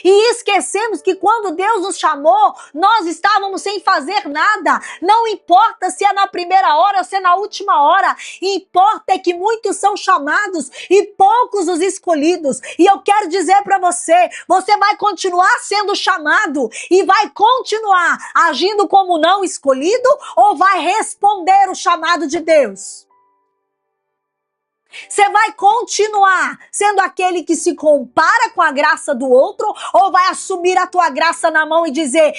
E esquecemos que quando Deus nos chamou, nós estávamos sem fazer nada. Não importa se é na primeira hora ou se é na última hora. Importa é que muitos são chamados e poucos os escolhidos. E eu quero dizer para você, você vai continuar sendo chamado e vai continuar agindo como não escolhido ou vai responder o chamado de Deus? Você vai continuar sendo aquele que se compara com a graça do outro ou vai assumir a tua graça na mão e dizer,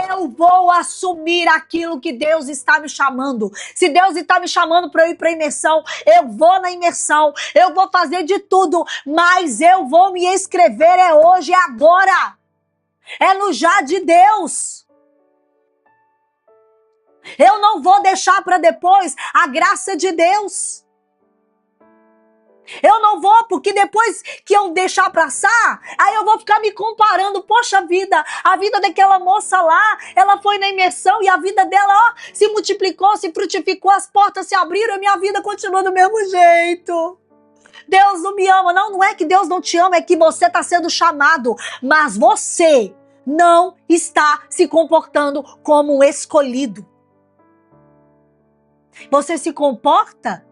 eu vou assumir aquilo que Deus está me chamando. Se Deus está me chamando para eu ir para a imersão, eu vou na imersão, eu vou fazer de tudo, mas eu vou me inscrever, é hoje, é agora. É no já de Deus. Eu não vou deixar para depois a graça de Deus. Eu não vou, porque depois que eu deixar passar, aí eu vou ficar me comparando. Poxa vida, a vida daquela moça lá, ela foi na imersão e a vida dela, ó, se multiplicou, se frutificou, as portas se abriram e minha vida continua do mesmo jeito. Deus não me ama. Não, não é que Deus não te ama, é que você está sendo chamado, mas você não está se comportando como um escolhido. Você se comporta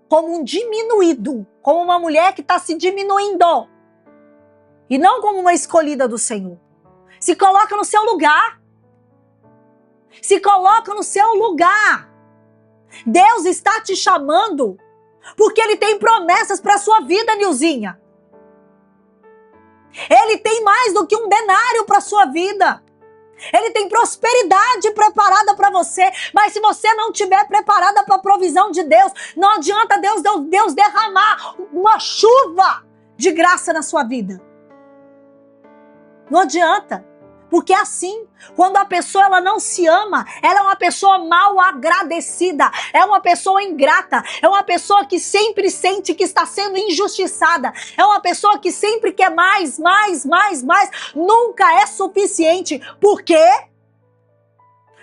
como um diminuído, como uma mulher que está se diminuindo. E não como uma escolhida do Senhor. Se coloca no seu lugar. Se coloca no seu lugar. Deus está te chamando porque Ele tem promessas para a sua vida, Nilzinha. Ele tem mais do que um denário para a sua vida. Ele tem prosperidade preparada para você, mas se você não estiver preparada para a provisão de Deus, não adianta Deus derramar uma chuva de graça na sua vida. Não adianta, porque é assim, quando a pessoa ela não se ama, ela é uma pessoa mal agradecida, é uma pessoa ingrata, é uma pessoa que sempre sente que está sendo injustiçada, é uma pessoa que sempre quer mais, nunca é suficiente. Por quê?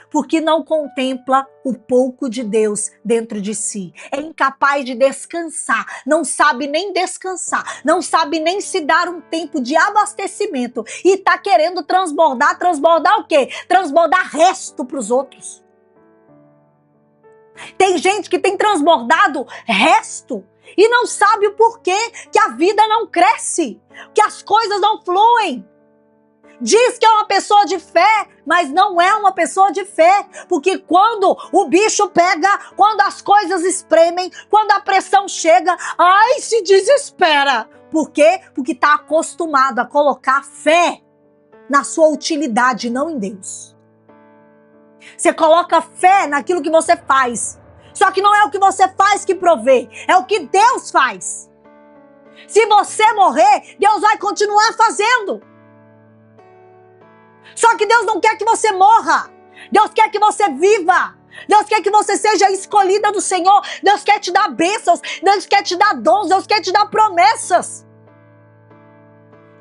Porque não contempla o pouco de Deus dentro de si. É incapaz de descansar, não sabe nem descansar, não sabe nem se dar um tempo de abastecimento e está querendo transbordar o quê? Transbordar resto para os outros. Tem gente que tem transbordado resto e não sabe o porquê que a vida não cresce, que as coisas não fluem. Diz que é uma pessoa de fé, mas não é uma pessoa de fé. Porque quando o bicho pega, quando as coisas espremem, quando a pressão chega, ai, se desespera. Por quê? Porque está acostumado a colocar fé na sua utilidade, não em Deus. Você coloca fé naquilo que você faz. Só que não é o que você faz que provê, é o que Deus faz. Se você morrer, Deus vai continuar fazendo. Só que Deus não quer que você morra. Deus quer que você viva. Deus quer que você seja escolhida do Senhor. Deus quer te dar bênçãos. Deus quer te dar dons. Deus quer te dar promessas.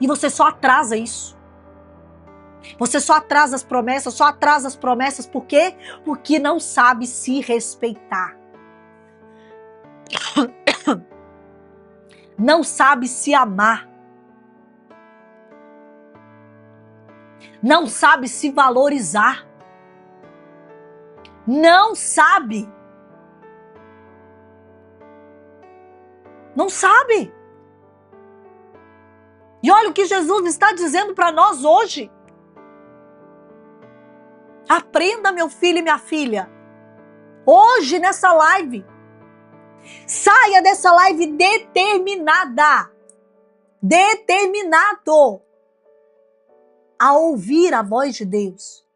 E você só atrasa isso. Você só atrasa as promessas. Só atrasa as promessas. Por quê? Porque não sabe se respeitar. Não sabe se amar. Não sabe se valorizar. Não sabe. Não sabe. E olha o que Jesus está dizendo para nós hoje. Aprenda, meu filho e minha filha. Hoje nessa live. Saia dessa live determinada. Determinado a ouvir a voz de Deus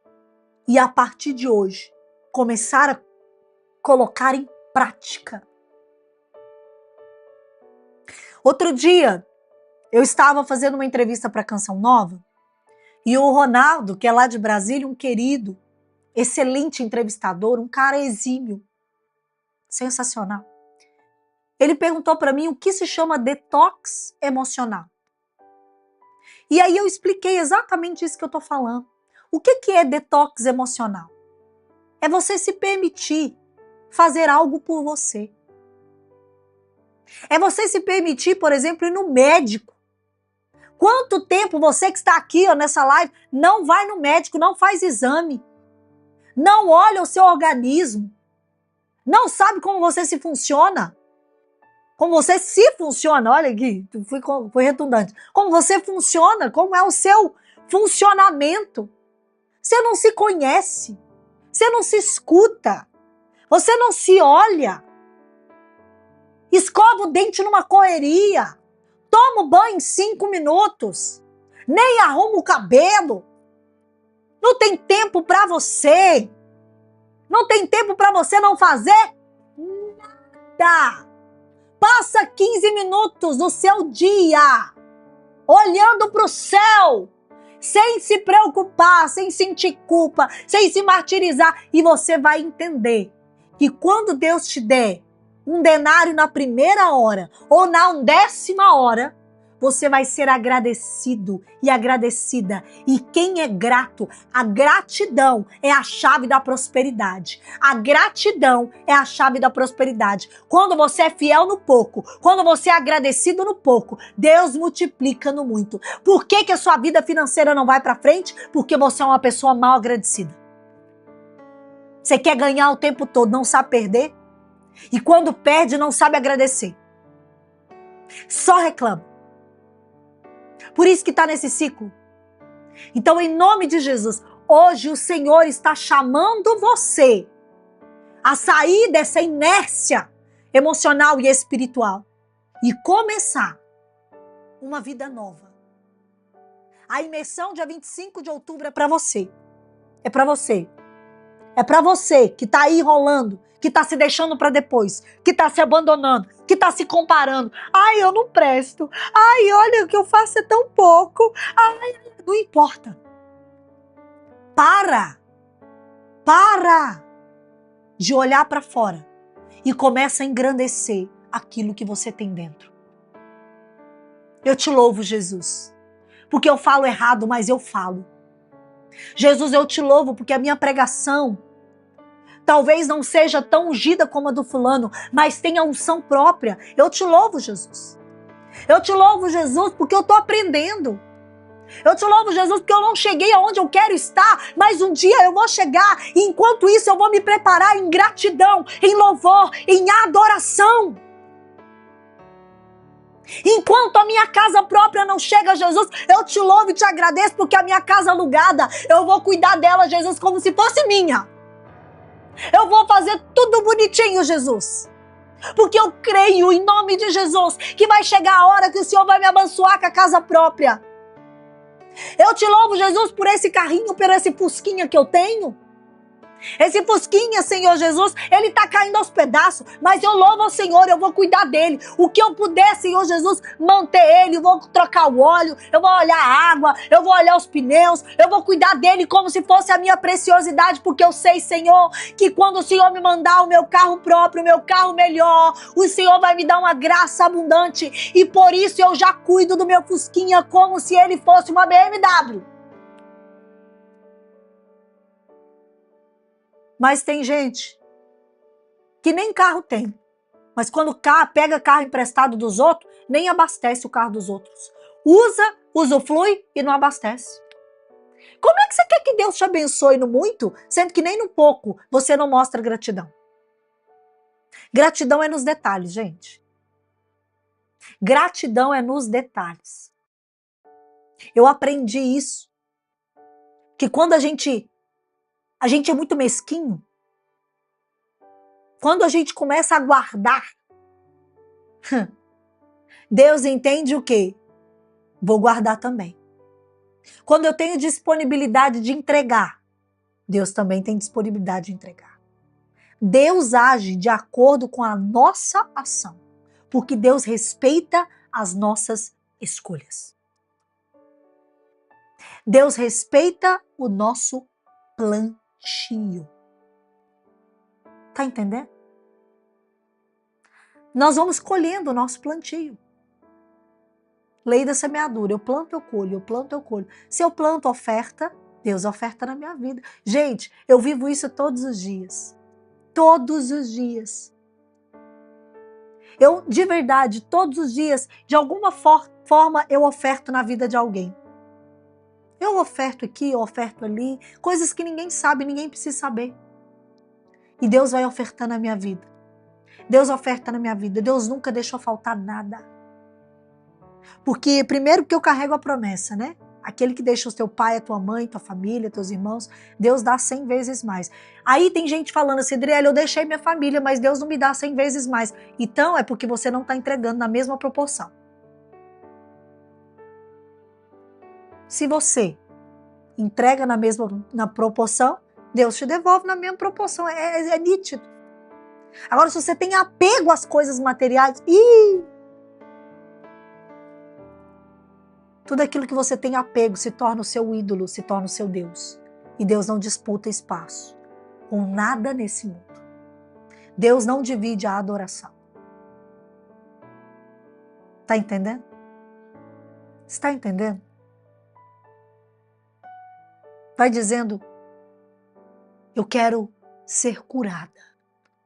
e a partir de hoje começar a colocar em prática. Outro dia eu estava fazendo uma entrevista para Canção Nova e o Ronaldo, que é lá de Brasília, um querido, excelente entrevistador, um cara exímio, sensacional. Ele perguntou para mim o que se chama detox emocional. E aí eu expliquei exatamente isso que eu estou falando. O que é detox emocional? É você se permitir fazer algo por você. É você se permitir, por exemplo, ir no médico. Quanto tempo você que está aqui ó, nessa live não vai no médico, não faz exame, não olha o seu organismo, não sabe como você se funciona? Como você se funciona, olha aqui, foi redundante. Como você funciona, como é o seu funcionamento. Você não se conhece, você não se escuta, você não se olha. Escova o dente numa correria, toma o banho em 5 minutos, nem arruma o cabelo. Não tem tempo para você. Não tem tempo para você não fazer nada. Passa 15 minutos do seu dia olhando para o céu, sem se preocupar, sem sentir culpa, sem se martirizar. E você vai entender que quando Deus te der um denário na primeira hora ou na 10ª hora, você vai ser agradecido e agradecida. E quem é grato, a gratidão é a chave da prosperidade. A gratidão é a chave da prosperidade. Quando você é fiel no pouco, quando você é agradecido no pouco, Deus multiplica no muito. Por que a sua vida financeira não vai para frente? Porque você é uma pessoa mal agradecida. Você quer ganhar o tempo todo, não sabe perder? E quando perde, não sabe agradecer. Só reclama. Por isso que está nesse ciclo. Então, em nome de Jesus, hoje o Senhor está chamando você a sair dessa inércia emocional e espiritual e começar uma vida nova. A imersão dia 25 de outubro é para você. É para você. É para você que está aí enrolando, que está se deixando para depois, que está se abandonando, que está se comparando. Ai, eu não presto. Ai, olha, o que eu faço é tão pouco. Ai, não importa. Para de olhar para fora e começa a engrandecer aquilo que você tem dentro. Eu te louvo, Jesus, porque eu falo errado, mas eu falo. Jesus, eu te louvo porque a minha pregação talvez não seja tão ungida como a do fulano, mas tem a unção própria. Eu te louvo, Jesus. Eu te louvo, Jesus, porque eu estou aprendendo. Eu te louvo, Jesus, porque eu não cheguei aonde eu quero estar, mas um dia eu vou chegar. E enquanto isso eu vou me preparar em gratidão, em louvor, em adoração. Enquanto a minha casa própria não chega, Jesus, eu te louvo e te agradeço, porque a minha casa alugada, eu vou cuidar dela, Jesus, como se fosse minha. Eu vou fazer tudo bonitinho, Jesus. Porque eu creio em nome de Jesus que vai chegar a hora que o Senhor vai me abençoar com a casa própria. Eu te louvo, Jesus, por esse carrinho, por esse fusquinha que eu tenho. Esse fusquinha, Senhor Jesus, ele tá caindo aos pedaços, mas eu louvo ao Senhor, eu vou cuidar dele. O que eu puder, Senhor Jesus, manter ele, eu vou trocar o óleo, eu vou olhar a água, eu vou olhar os pneus, eu vou cuidar dele como se fosse a minha preciosidade, porque eu sei, Senhor, que quando o Senhor me mandar o meu carro próprio, o meu carro melhor, o Senhor vai me dar uma graça abundante, e por isso eu já cuido do meu fusquinha como se ele fosse uma BMW. Mas tem gente que nem carro tem. Mas quando pega carro emprestado dos outros, nem abastece o carro dos outros. Usa, usufrui e não abastece. Como é que você quer que Deus te abençoe no muito, sendo que nem no pouco você não mostra gratidão? Gratidão é nos detalhes, gente. Gratidão é nos detalhes. Eu aprendi isso. Que quando a gente é muito mesquinho. Quando a gente começa a guardar, Deus entende o quê? Vou guardar também. Quando eu tenho disponibilidade de entregar, Deus também tem disponibilidade de entregar. Deus age de acordo com a nossa ação, porque Deus respeita as nossas escolhas. Deus respeita o nosso plantio. Tá entendendo? Nós vamos colhendo o nosso plantio. Lei da semeadura. Eu planto, eu colho. Eu planto, eu colho. Se eu planto oferta, Deus oferta na minha vida. Gente, eu vivo isso todos os dias. Todos os dias. Eu, de verdade, todos os dias, de alguma forma eu oferto na vida de alguém. Eu oferto aqui, eu oferto ali, coisas que ninguém sabe, ninguém precisa saber. E Deus vai ofertando na minha vida. Deus oferta na minha vida. Deus nunca deixou faltar nada. Porque primeiro que eu carrego a promessa, né? Aquele que deixa o teu pai, a tua mãe, tua família, teus irmãos, Deus dá 100 vezes mais. Aí tem gente falando assim, Adriele, eu deixei minha família, mas Deus não me dá 100 vezes mais. Então é porque você não está entregando na mesma proporção. Se você entrega na proporção, Deus te devolve na mesma proporção. É nítido. Agora, se você tem apego às coisas materiais, tudo aquilo que você tem apego se torna o seu ídolo, se torna o seu Deus. E Deus não disputa espaço com nada nesse mundo. Deus não divide a adoração. Está entendendo? Está entendendo? Vai dizendo, eu quero ser curada,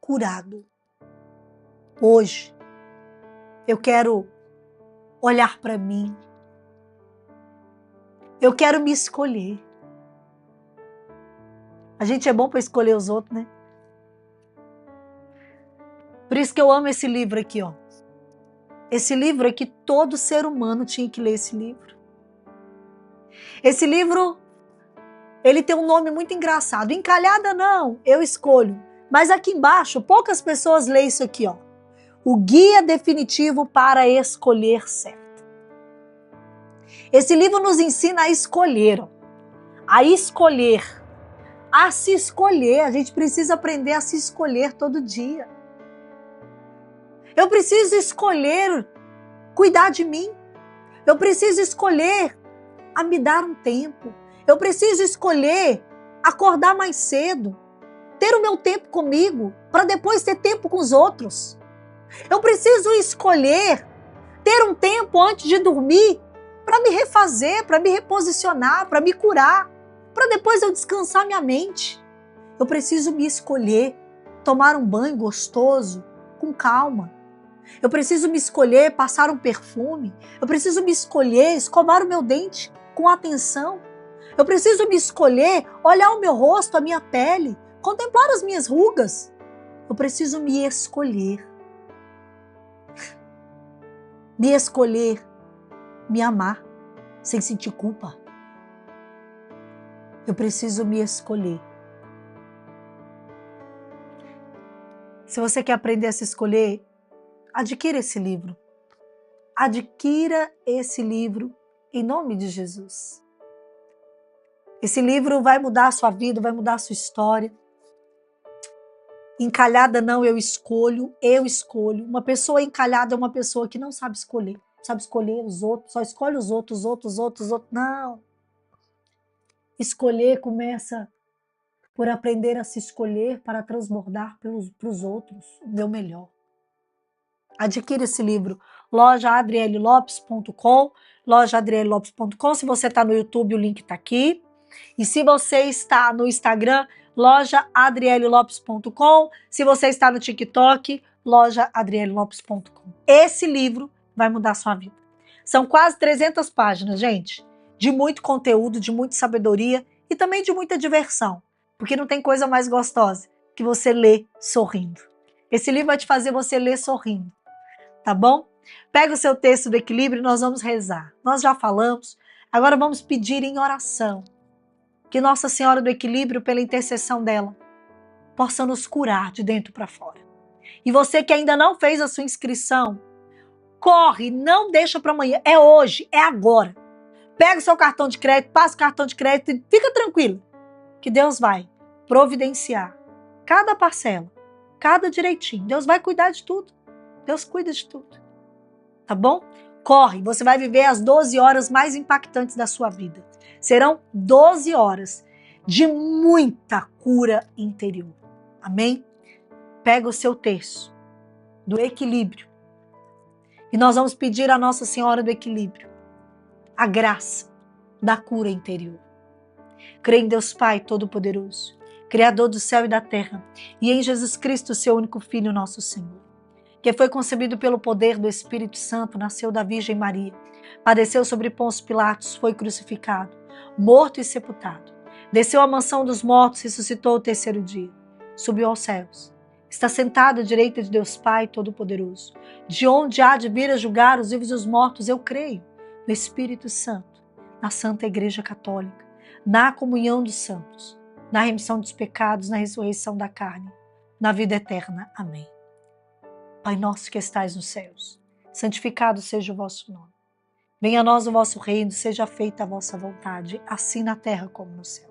curado. Hoje, eu quero olhar para mim. Eu quero me escolher. A gente é bom para escolher os outros, né? Por isso que eu amo esse livro aqui, ó. Esse livro aqui, todo ser humano tinha que ler esse livro. Esse livro, ele tem um nome muito engraçado. Encalhada não, eu escolho. Mas aqui embaixo, poucas pessoas leem isso aqui, ó. O Guia Definitivo para Escolher Certo. Esse livro nos ensina a escolher, ó. A escolher. A se escolher. A gente precisa aprender a se escolher todo dia. Eu preciso escolher cuidar de mim. Eu preciso escolher a me dar um tempo. Eu preciso escolher acordar mais cedo, ter o meu tempo comigo, para depois ter tempo com os outros. Eu preciso escolher ter um tempo antes de dormir para me refazer, para me reposicionar, para me curar, para depois eu descansar minha mente. Eu preciso me escolher, tomar um banho gostoso, com calma. Eu preciso me escolher, passar um perfume. Eu preciso me escolher, escovar o meu dente com atenção. Eu preciso me escolher, olhar o meu rosto, a minha pele, contemplar as minhas rugas. Eu preciso me escolher. Me escolher, me amar, sem sentir culpa. Eu preciso me escolher. Se você quer aprender a se escolher, adquira esse livro. Adquira esse livro em nome de Jesus. Esse livro vai mudar a sua vida, vai mudar a sua história. Encalhada não, eu escolho, eu escolho. Uma pessoa encalhada é uma pessoa que não sabe escolher. Sabe escolher os outros, só escolhe os outros. Não. Escolher começa por aprender a se escolher para transbordar para os outros o meu melhor. Adquira esse livro, lojaadrielelopes.com, lojaadrielelopes.com. Se você está no YouTube, o link está aqui. E se você está no Instagram, lojaadrielelopes.com. Se você está no TikTok, lojaadrielelopes.com. Esse livro vai mudar a sua vida. São quase 300 páginas, gente, de muito conteúdo, de muita sabedoria e também de muita diversão, porque não tem coisa mais gostosa que você ler sorrindo. Esse livro vai te fazer você ler sorrindo, tá bom? Pega o seu texto do equilíbrio e nós vamos rezar. Nós já falamos, agora vamos pedir em oração que Nossa Senhora do Equilíbrio, pela intercessão dela, possa nos curar de dentro para fora. E você que ainda não fez a sua inscrição, corre, não deixa para amanhã, é hoje, é agora. Pega o seu cartão de crédito, passa o cartão de crédito e fica tranquilo, que Deus vai providenciar cada parcela, cada direitinho. Deus vai cuidar de tudo. Deus cuida de tudo. Tá bom? Corre, você vai viver as 12 horas mais impactantes da sua vida. Serão 12 horas de muita cura interior. Amém? Pega o seu terço do equilíbrio e nós vamos pedir a Nossa Senhora do Equilíbrio a graça da cura interior. Creio em Deus Pai Todo-Poderoso, Criador do céu e da terra, e em Jesus Cristo, seu único Filho, nosso Senhor, que foi concebido pelo poder do Espírito Santo, nasceu da Virgem Maria, padeceu sobre Pôncio Pilatos, foi crucificado, morto e sepultado. Desceu à mansão dos mortos, ressuscitou ao terceiro dia, subiu aos céus. Está sentado à direita de Deus Pai Todo-Poderoso, de onde há de vir a julgar os vivos e os mortos. Eu creio no Espírito Santo, na Santa Igreja Católica, na comunhão dos santos, na remissão dos pecados, na ressurreição da carne, na vida eterna. Amém. Pai nosso que estais nos céus, santificado seja o vosso nome. Venha a nós o vosso reino, seja feita a vossa vontade, assim na terra como no céu.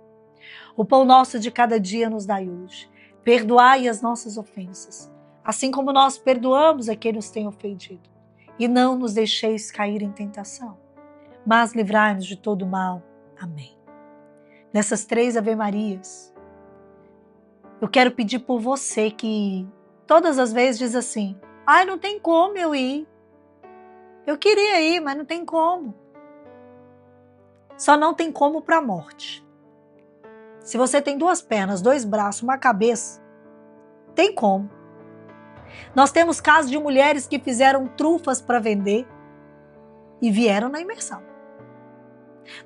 O pão nosso de cada dia nos dai hoje. Perdoai as nossas ofensas, assim como nós perdoamos a quem nos tem ofendido. E não nos deixeis cair em tentação, mas livrai-nos de todo mal. Amém. Nessas 3 Ave-Marias, eu quero pedir por você que todas as vezes diz assim: ai, não tem como eu ir. Eu queria ir, mas não tem como. Só não tem como para a morte. Se você tem 2 pernas, 2 braços, uma cabeça, tem como. Nós temos casos de mulheres que fizeram trufas para vender e vieram na imersão.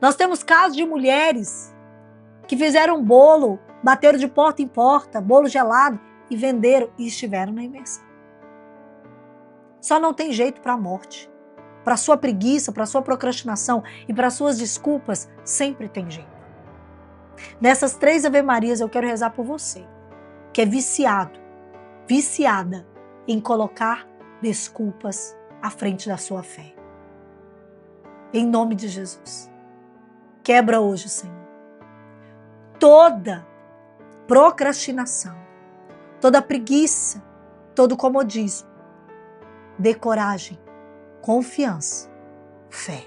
Nós temos casos de mulheres que fizeram bolo, bateram de porta em porta, bolo gelado e venderam e estiveram na imersão. Só não tem jeito para a morte. Para a sua preguiça, para a sua procrastinação e para as suas desculpas, sempre tem jeito. Nessas 3 Ave-Marias eu quero rezar por você, que é viciado, viciada em colocar desculpas à frente da sua fé. Em nome de Jesus. Quebra hoje, Senhor, toda procrastinação, toda preguiça, todo comodismo. Dê coragem, confiança, fé.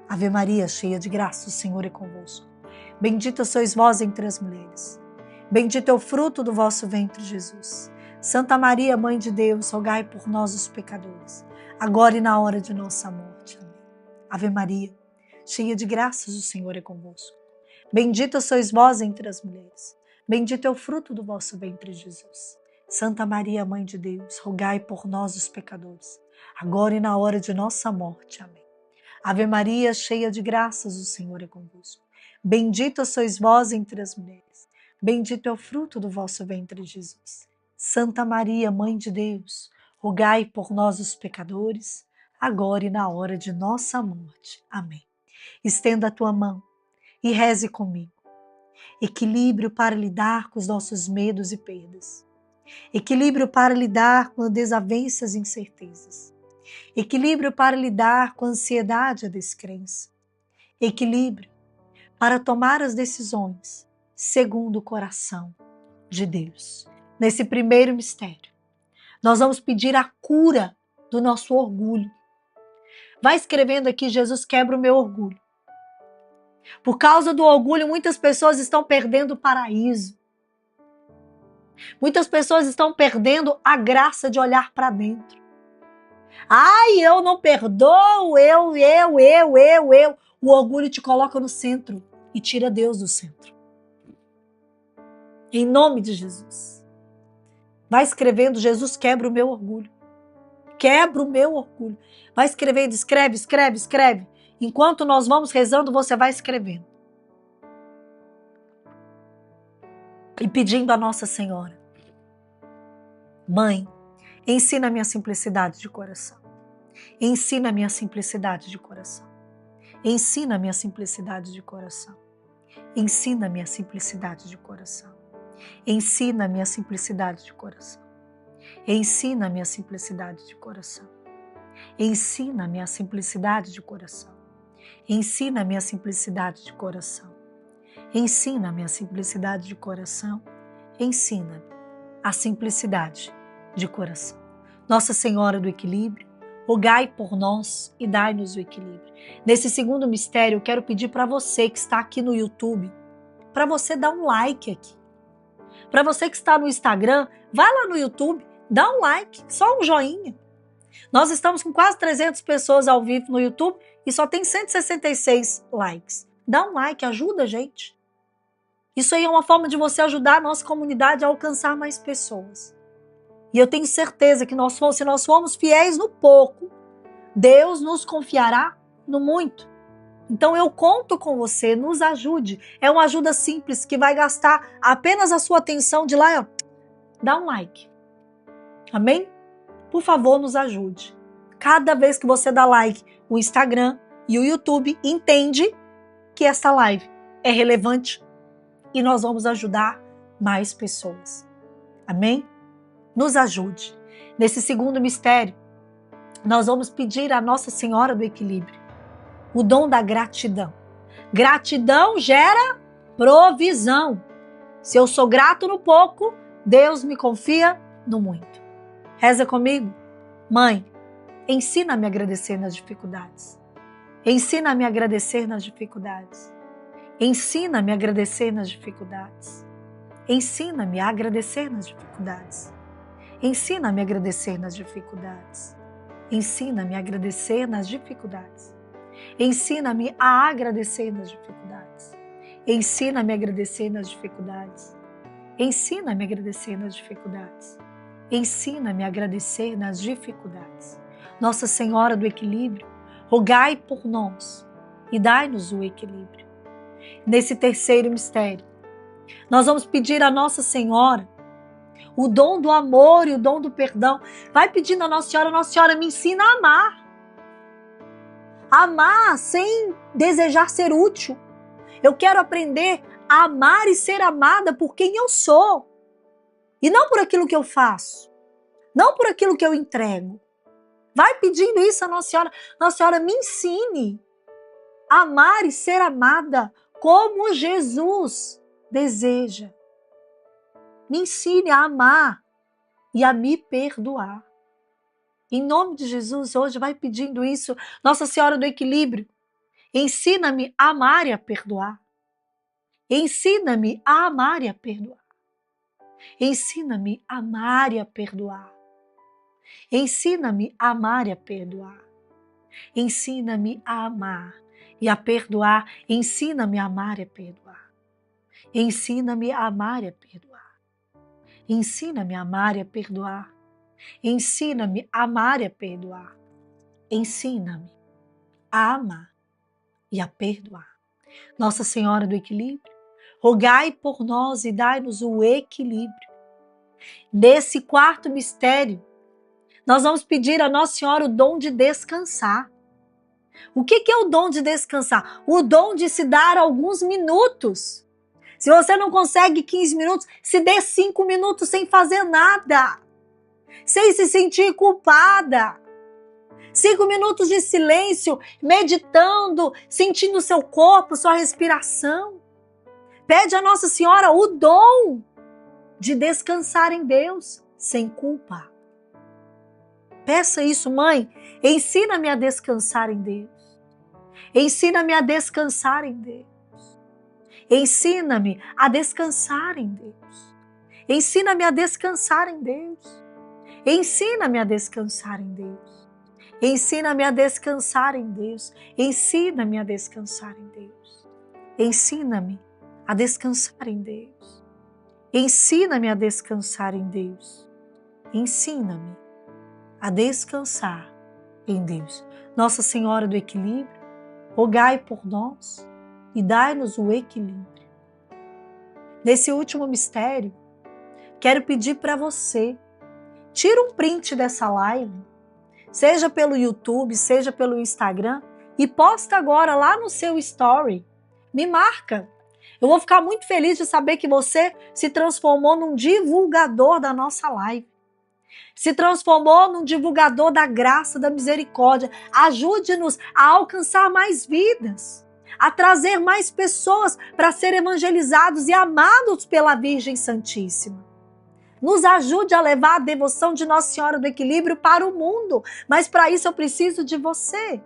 Ave Maria, cheia de graça, o Senhor é convosco. Bendita sois vós entre as mulheres. Bendito é o fruto do vosso ventre, Jesus. Santa Maria, Mãe de Deus, rogai por nós os pecadores, agora e na hora de nossa morte. Amém. Ave Maria, cheia de graças, o Senhor é convosco. Bendita sois vós entre as mulheres. Bendito é o fruto do vosso ventre, Jesus. Santa Maria, Mãe de Deus, rogai por nós os pecadores, agora e na hora de nossa morte. Amém. Ave Maria, cheia de graças, o Senhor é convosco. Bendita sois vós entre as mulheres. Bendito é o fruto do vosso ventre, Jesus. Santa Maria, Mãe de Deus, rogai por nós os pecadores, agora e na hora de nossa morte. Amém. Estenda a tua mão e reze comigo. Equilíbrio para lidar com os nossos medos e perdas. Equilíbrio para lidar com desavenças e incertezas. Equilíbrio para lidar com a ansiedade e a descrença. Equilíbrio para tomar as decisões segundo o coração de Deus. Nesse primeiro mistério, nós vamos pedir a cura do nosso orgulho. Vai escrevendo aqui: Jesus, quebra o meu orgulho. Por causa do orgulho, muitas pessoas estão perdendo o paraíso. Muitas pessoas estão perdendo a graça de olhar para dentro. Ai, eu não perdoo, eu. O orgulho te coloca no centro e tira Deus do centro. Em nome de Jesus. Vai escrevendo: Jesus, quebra o meu orgulho. Quebra o meu orgulho. Vai escrevendo, escreve. Enquanto nós vamos rezando, você vai escrevendo. E pedindo a Nossa Senhora: Mãe, ensina-me a simplicidade de coração. Ensina-me a simplicidade de coração. Ensina-me a simplicidade de coração. Ensina-me a simplicidade de coração. Ensina-me a simplicidade de coração. Ensina-me a simplicidade de coração. Ensina-me a simplicidade de coração. Ensina-me a simplicidade de coração. Ensina-me a simplicidade de coração. Ensina-me a simplicidade de coração. Nossa Senhora do Equilíbrio, rogai por nós e dai-nos o equilíbrio. Nesse segundo mistério, eu quero pedir para você que está aqui no YouTube, para você dar um like aqui. Para você que está no Instagram, vai lá no YouTube, dá um like, só um joinha. Nós estamos com quase 300 pessoas ao vivo no YouTube e só tem 166 likes. Dá um like, ajuda a gente. Isso aí é uma forma de você ajudar a nossa comunidade a alcançar mais pessoas. E eu tenho certeza que se nós formos fiéis no pouco, Deus nos confiará no muito. Então eu conto com você, nos ajude. É uma ajuda simples que vai gastar apenas a sua atenção de lá, ó, dá um like. Amém? Por favor, nos ajude. Cada vez que você dá like, o Instagram e o YouTube entende que esta live é relevante e nós vamos ajudar mais pessoas. Amém? Nos ajude. Nesse segundo mistério, nós vamos pedir à Nossa Senhora do Equilíbrio o dom da gratidão. Gratidão gera provisão. Se eu sou grato no pouco, Deus me confia no muito. Reza comigo. Mãe, ensina-me a agradecer nas dificuldades. Ensina-me a agradecer nas dificuldades. Ensina-me a agradecer nas dificuldades. Ensina-me a agradecer nas dificuldades. Ensina-me a agradecer nas dificuldades. Ensina-me a agradecer nas dificuldades. Ensina-me a agradecer nas dificuldades. Ensina-me a agradecer nas dificuldades. Ensina-me a agradecer nas dificuldades. Ensina-me a agradecer nas dificuldades. Nossa Senhora do Equilíbrio, rogai por nós e dai-nos o equilíbrio. Nesse terceiro mistério, nós vamos pedir à Nossa Senhora o dom do amor e o dom do perdão. Vai pedindo a Nossa Senhora, me ensina a amar. Amar sem desejar ser útil. Eu quero aprender a amar e ser amada por quem eu sou. E não por aquilo que eu faço. Não por aquilo que eu entrego. Vai pedindo isso a Nossa Senhora. Nossa Senhora, me ensine a amar e ser amada como Jesus deseja. Me ensine a amar e a me perdoar. Em nome de Jesus, hoje vai pedindo isso. Nossa Senhora do Equilíbrio, ensina-me a amar e a perdoar. Ensina-me a amar e a perdoar. Ensina-me a amar e a perdoar. Ensina-me a amar e a perdoar. Ensina-me a amar e a perdoar. Ensina-me a amar e a perdoar. Ensina-me a amar e a perdoar. Ensina-me a amar e a perdoar. Ensina-me a amar e a perdoar. Ensina-me a amar e a perdoar. Nossa Senhora do Equilíbrio, rogai por nós e dai-nos o equilíbrio. Nesse quarto mistério, nós vamos pedir a Nossa Senhora o dom de descansar. O que é o dom de descansar? O dom de se dar alguns minutos. Se você não consegue 15 minutos, se dê 5 minutos sem fazer nada. Sem se sentir culpada. 5 minutos de silêncio, meditando, sentindo o seu corpo, sua respiração. Pede a Nossa Senhora o dom de descansar em Deus, sem culpa. Peça isso, mãe. Ensina-me a descansar em Deus. Ensina-me a descansar em Deus. Ensina-me a descansar em Deus. Ensina-me a descansar em Deus. Ensina-me a descansar em Deus. Ensina-me a descansar em Deus. Ensina-me a descansar em Deus. Ensina-me a descansar em Deus. Ensina-me a descansar em Deus. Ensina-me a descansar em Deus. Nossa Senhora do Equilíbrio, rogai por nós e dai-nos o equilíbrio. Nesse último mistério, quero pedir para você, tira um print dessa live, seja pelo YouTube, seja pelo Instagram, e posta agora lá no seu story. Me marca. Eu vou ficar muito feliz de saber que você se transformou num divulgador da nossa live. Se transformou num divulgador da graça, da misericórdia. Ajude-nos a alcançar mais vidas, a trazer mais pessoas para serem evangelizados e amados pela Virgem Santíssima. Nos ajude a levar a devoção de Nossa Senhora do Equilíbrio para o mundo, mas para isso eu preciso de você.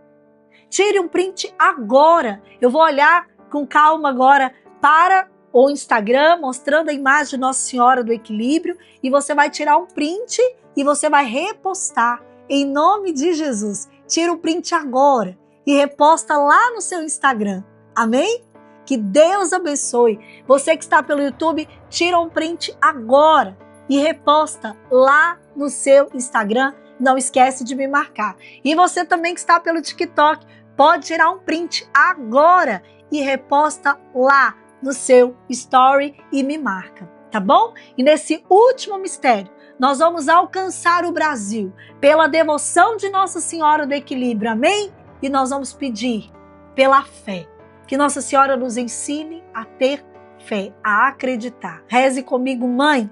Tire um print agora. Eu vou olhar com calma agora para o Instagram, mostrando a imagem de Nossa Senhora do Equilíbrio, e você vai tirar um print e você vai repostar em nome de Jesus. Tira o print agora e reposta lá no seu Instagram. Amém? Que Deus abençoe. Você que está pelo YouTube, tira um print agora e reposta lá no seu Instagram. Não esquece de me marcar. E você também que está pelo TikTok, pode tirar um print agora e reposta lá no seu story e me marca, tá bom? E nesse último mistério, nós vamos alcançar o Brasil pela devoção de Nossa Senhora do Equilíbrio, amém? E nós vamos pedir pela fé, que Nossa Senhora nos ensine a ter fé, a acreditar. Reze comigo, mãe,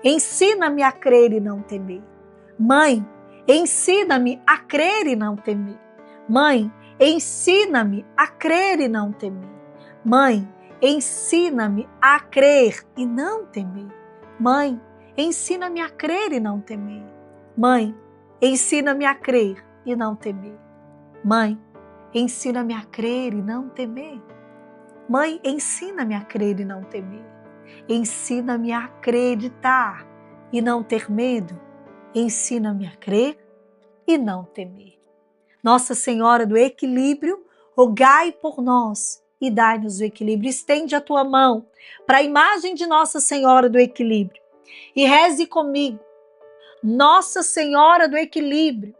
ensina-me a crer e não temer. Mãe, ensina-me a crer e não temer. Mãe, ensina-me a crer e não temer. Mãe, ensina-me a crer e não temer. Mãe, ensina-me a crer e não temer. Mãe, ensina-me a crer e não temer. Mãe, ensina-me a crer e não temer. Mãe, ensina-me a crer e não temer. Ensina-me a acreditar e não ter medo. Ensina-me a crer e não temer. Nossa Senhora do Equilíbrio, rogai por nós e dai-nos o equilíbrio. Estende a tua mão para a imagem de Nossa Senhora do Equilíbrio e reze comigo. Nossa Senhora do Equilíbrio,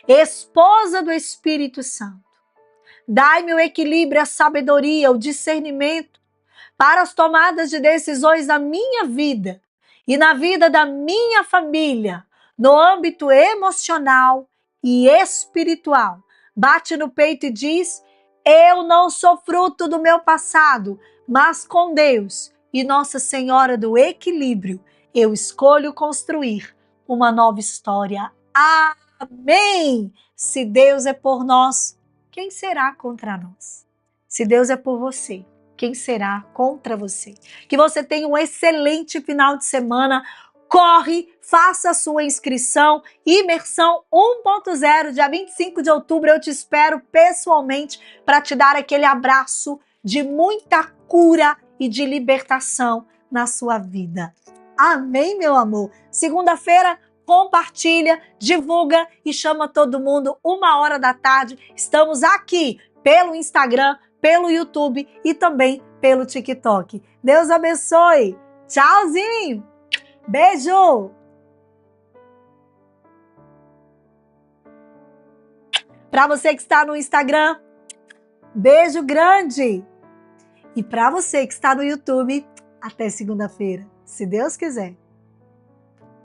esposa do Espírito Santo, dai-me o equilíbrio, a sabedoria, o discernimento para as tomadas de decisões na minha vida e na vida da minha família, no âmbito emocional e espiritual. Bate no peito e diz: eu não sou fruto do meu passado, mas com Deus e Nossa Senhora do Equilíbrio, eu escolho construir uma nova história. Amém! Se Deus é por nós, quem será contra nós? Se Deus é por você, quem será contra você? Que você tenha um excelente final de semana. Corre, faça a sua inscrição, Imersão 1.0, dia 25 de outubro, eu te espero pessoalmente para te dar aquele abraço de muita cura e de libertação na sua vida. Amém, meu amor? Segunda-feira, compartilha, divulga e chama todo mundo, 13h. Estamos aqui pelo Instagram, pelo YouTube e também pelo TikTok. Deus abençoe. Tchauzinho. Beijo. Para você que está no Instagram, beijo grande. E para você que está no YouTube, até segunda-feira, se Deus quiser.